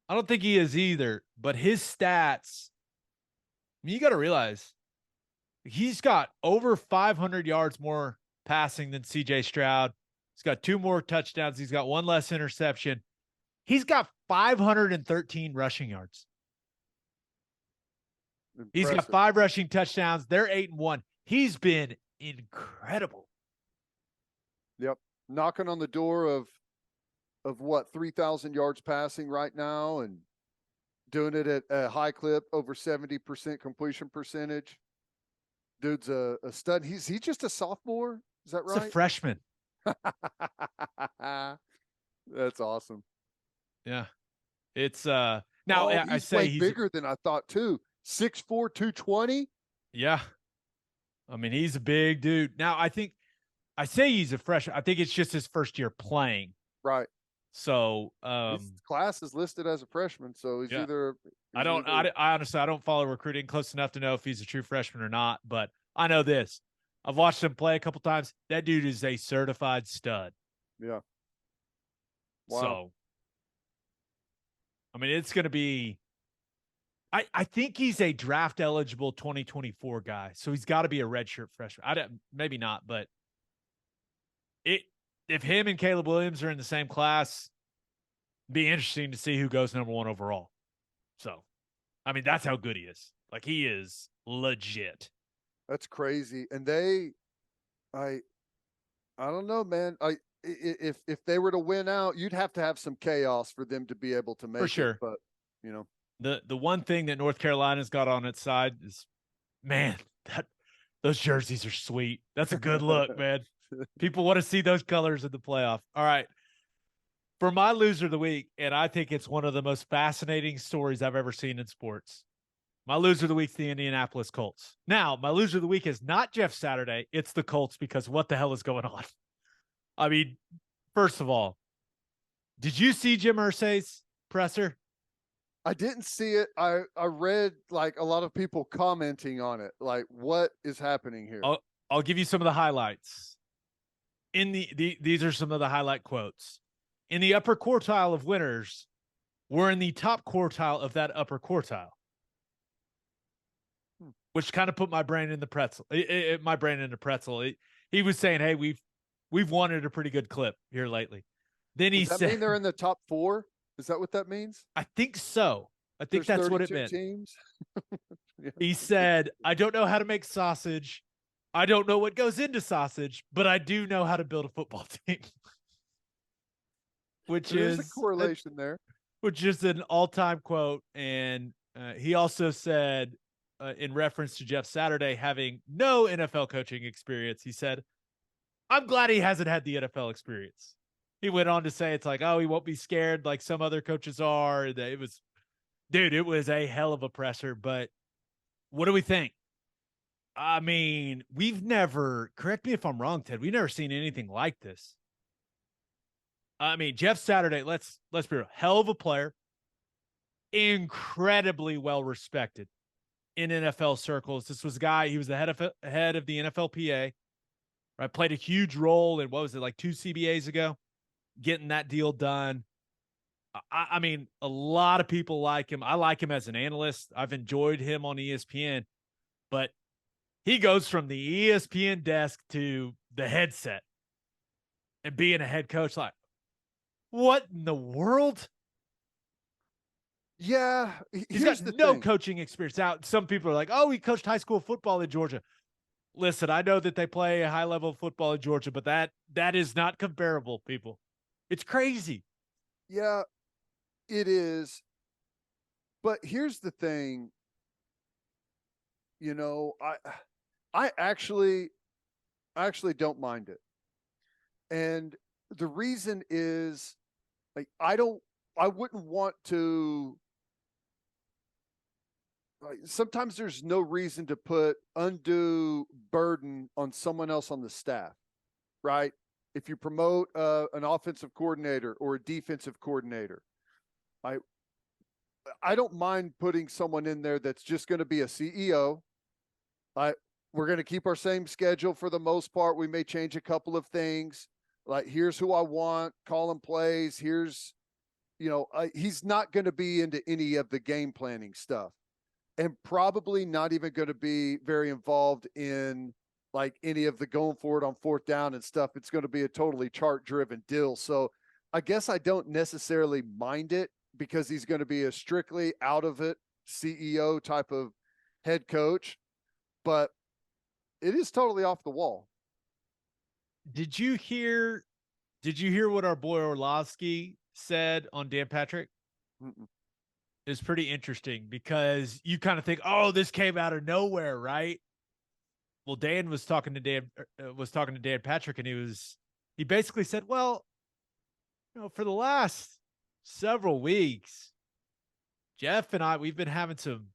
I don't think he is either, but his stats, I mean, you got to realize he's got over 500 yards more passing than CJ Stroud. He's got 2 more touchdowns. He's got 1 less interception. He's got 513 rushing yards. Impressive. He's got 5 rushing touchdowns. They're 8-1. He's been incredible. Yep. Knocking on the door of what, 3,000 yards passing right now, and doing it at a high clip, over 70% completion percentage. Dude's a stud. He's just a sophomore. Is that right? He's a freshman. That's awesome. Yeah. It's now I say he's bigger than I thought too. 6'4", 220. Yeah. I mean, he's a big dude. Now I say he's a freshman. I think it's just his first year playing. Right. So his class is listed as a freshman, so he's either I honestly I don't follow recruiting close enough to know if he's a true freshman or not, but I know this. I've watched him play a couple times. That dude is a certified stud. Yeah. Wow. So, I mean, it's going to be – I think he's a draft-eligible 2024 guy, so he's got to be a redshirt freshman. Maybe not, but if him and Caleb Williams are in the same class, it'd be interesting to see who goes number 1 overall. So, I mean, that's how good he is. Like, he is legit. That's crazy. And I don't know, man. If they were to win out, you'd have to have some chaos for them to be able to make for sure. it. But you know, the one thing that North Carolina's got on its side is, man, those jerseys are sweet. That's a good look, man. People want to see those colors in the playoff. All right. For my loser of the week, and I think it's one of the most fascinating stories I've ever seen in sports. My loser of the week is the Indianapolis Colts. Now, my loser of the week is not Jeff Saturday. It's the Colts, because what the hell is going on? I mean, first of all, did you see Jim Irsay's presser? I didn't see it. I read like a lot of people commenting on it. Like, what is happening here? I'll give you some of the highlights. These are some of the highlight quotes. In the upper quartile of winners, we're in the top quartile of that upper quartile. Which kind of put my brain in the pretzel. He was saying, "Hey, we've won at a pretty good clip here lately." Then he said, mean they're in the top 4? Is that what that means? I think so. I think that's what it meant. Teams. Yeah. He said, "I don't know how to make sausage. I don't know what goes into sausage, but I do know how to build a football team." There's a correlation there. Which is an all-time quote. And he also said, in reference to Jeff Saturday having no NFL coaching experience, he said, "I'm glad he hasn't had the NFL experience." He went on to say it's like, oh, he won't be scared like some other coaches are. It was, dude, it was a hell of a presser. But what do we think? I mean, we've never, correct me if I'm wrong, Ted, we've never seen anything like this. I mean, Jeff Saturday, let's be real, hell of a player, incredibly well respected in NFL circles. This was a guy, he was the head of the NFLPA, right? Played a huge role in, what was it, like 2 CBAs ago, getting that deal done. I mean, a lot of people like him. I like him as an analyst. I've enjoyed him on ESPN, but he goes from the ESPN desk to the headset and being a head coach. Like, what in the world? Yeah, He's got no coaching experience. Out. Some people are like, oh, he coached high school football in Georgia. Listen, I know that they play a high level of football in Georgia, but that is not comparable, people. It's crazy. Yeah, it is. But here's the thing. You know, I actually don't mind it. And the reason is, like, I wouldn't want to, like, sometimes there's no reason to put undue burden on someone else on the staff, right? If you promote an offensive coordinator or a defensive coordinator, I don't mind putting someone in there that's just going to be a CEO. We're going to keep our same schedule for the most part. We may change a couple of things. Like, here's who I want, calling plays. Here's, he's not going to be into any of the game planning stuff, and probably not even going to be very involved in like any of the going forward on fourth down and stuff. It's going to be a totally chart driven deal. So I guess I don't necessarily mind it, because he's going to be a strictly out of it CEO type of head coach, but it is totally off the wall. Did you hear what our boy Orlovsky said on Dan Patrick? Mm-mm. It's pretty interesting, because you kind of think, oh, this came out of nowhere, right? Well, Dan was talking to Dan Patrick, and he basically said, well, for the last several weeks, Jeff and I, we've been having some,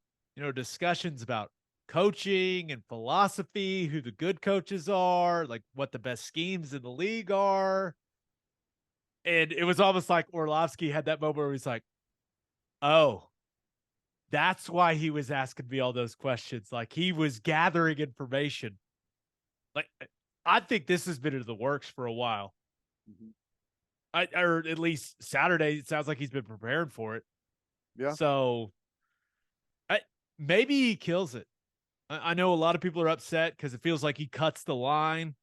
discussions about coaching and philosophy, who the good coaches are, like what the best schemes in the league are. And it was almost like Orlovsky had that moment where he's like, oh, that's why he was asking me all those questions. Like, he was gathering information. Like, I think this has been in the works for a while. Mm-hmm. Or at least Saturday, it sounds like he's been preparing for it. Yeah. So maybe he kills it. I know a lot of people are upset because it feels like he cuts the line.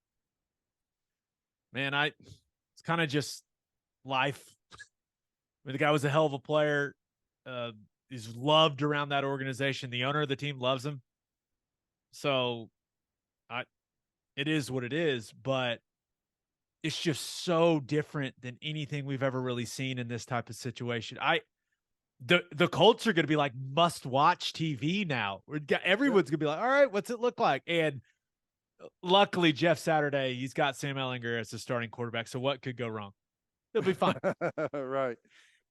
Man, it's kind of just life. I mean, the guy was a hell of a player. He's loved around that organization. The owner of the team loves him. So it is what it is, but it's just so different than anything we've ever really seen in this type of situation. The Colts are going to be like must-watch TV now. Everyone's going to be like, all right, what's it look like? And luckily, Jeff Saturday, he's got Sam Ehlinger as the starting quarterback, so what could go wrong? It'll be fine. Right.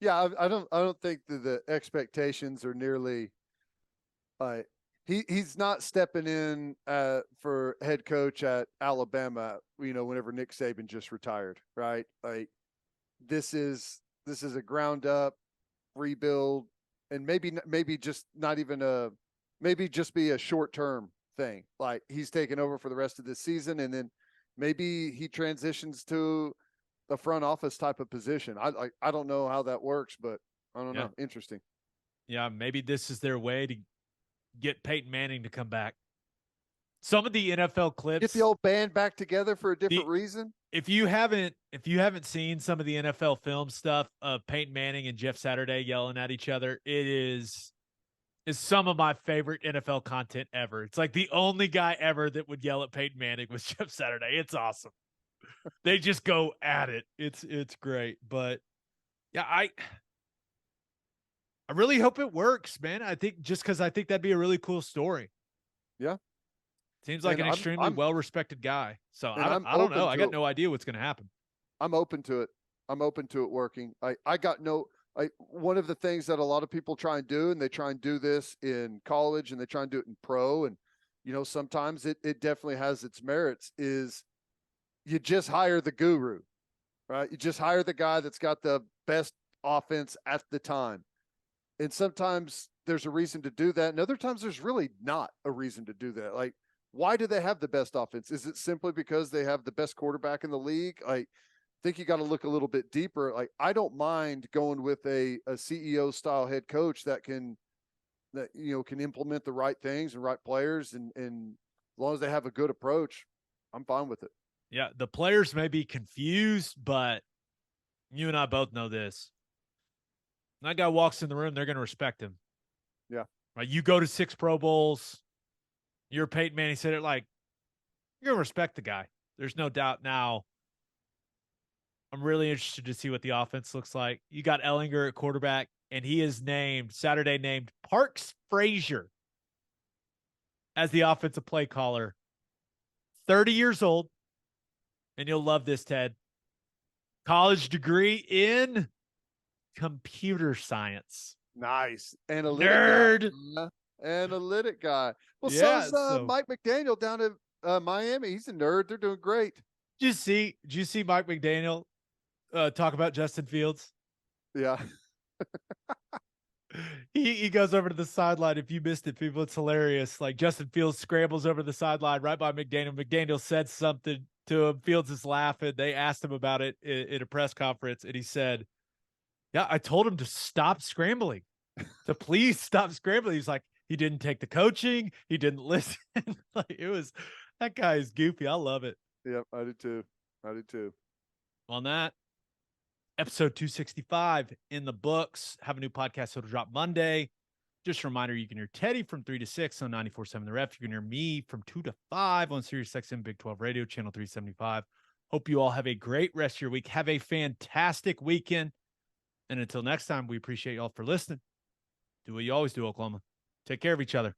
Yeah, I don't think that the expectations are nearly he's not stepping in for head coach at Alabama, whenever Nick Saban just retired, right? Like, this is a ground up rebuild, and maybe just not even maybe just be a short-term thing. Like, he's taking over for the rest of this season, and then maybe he transitions to a front office type of position. I don't know how that works, but I don't know. Interesting. Yeah, maybe this is their way to get Peyton Manning to come back. Some of the NFL clips, get the old band back together for a different reason. If you haven't seen some of the NFL film stuff of Peyton Manning and Jeff Saturday yelling at each other, it is some of my favorite NFL content ever. It's like the only guy ever that would yell at Peyton Manning was Jeff Saturday. It's awesome. They just go at it. It's great. But yeah, I really hope it works, man. I think that'd be a really cool story. Yeah. Seems like an extremely well-respected guy. So I don't know. I got no idea what's going to happen. I'm open to it. I'm open to it working. I got no. One of the things that a lot of people try and do, and they try and do this in college, and they try and do it in pro, and sometimes it definitely has its merits. Is you just hire the guru, right? You just hire the guy that's got the best offense at the time. And sometimes there's a reason to do that. And other times there's really not a reason to do that. Like, why do they have the best offense? Is it simply because they have the best quarterback in the league? I think you got to look a little bit deeper. Like, I don't mind going with a CEO style head coach that can implement the right things and right players. And as long as they have a good approach, I'm fine with it. Yeah, the players may be confused, but you and I both know this. When that guy walks in the room, they're going to respect him. Yeah. Right? You go to 6 Pro Bowls. You're Peyton Manning. Said it like, you're going to respect the guy. There's no doubt. Now, I'm really interested to see what the offense looks like. You got Ellinger at quarterback, and he is Saturday named Parks Frazier as the offensive play caller. 30 years old. And you'll love this, Ted. College degree in computer science. Nice. Analytic Nerd. guy. Analytic guy. Well, Yeah, so's Mike McDaniel down in Miami. He's a nerd. They're doing great. Did you see Mike McDaniel talk about Justin Fields? Yeah. He goes over to the sideline. If you missed it, people, it's hilarious. Like, Justin Fields scrambles over the sideline right by McDaniel. McDaniel said something to him. Fields is laughing. They asked him about it in a press conference, and he said, yeah, I told him to stop scrambling, to please stop scrambling. He's like, he didn't take the coaching. He didn't listen. Like, that guy is goofy. I love it. Yep, I do too. On that, episode 265 in the books. Have a new podcast that'll drop Monday. Just a reminder, you can hear Teddy from 3 to 6 on 94.7 The Ref. You can hear me from 2 to 5 on Sirius XM Big 12 Radio, channel 375. Hope you all have a great rest of your week. Have a fantastic weekend. And until next time, we appreciate you all for listening. Do what you always do, Oklahoma. Take care of each other.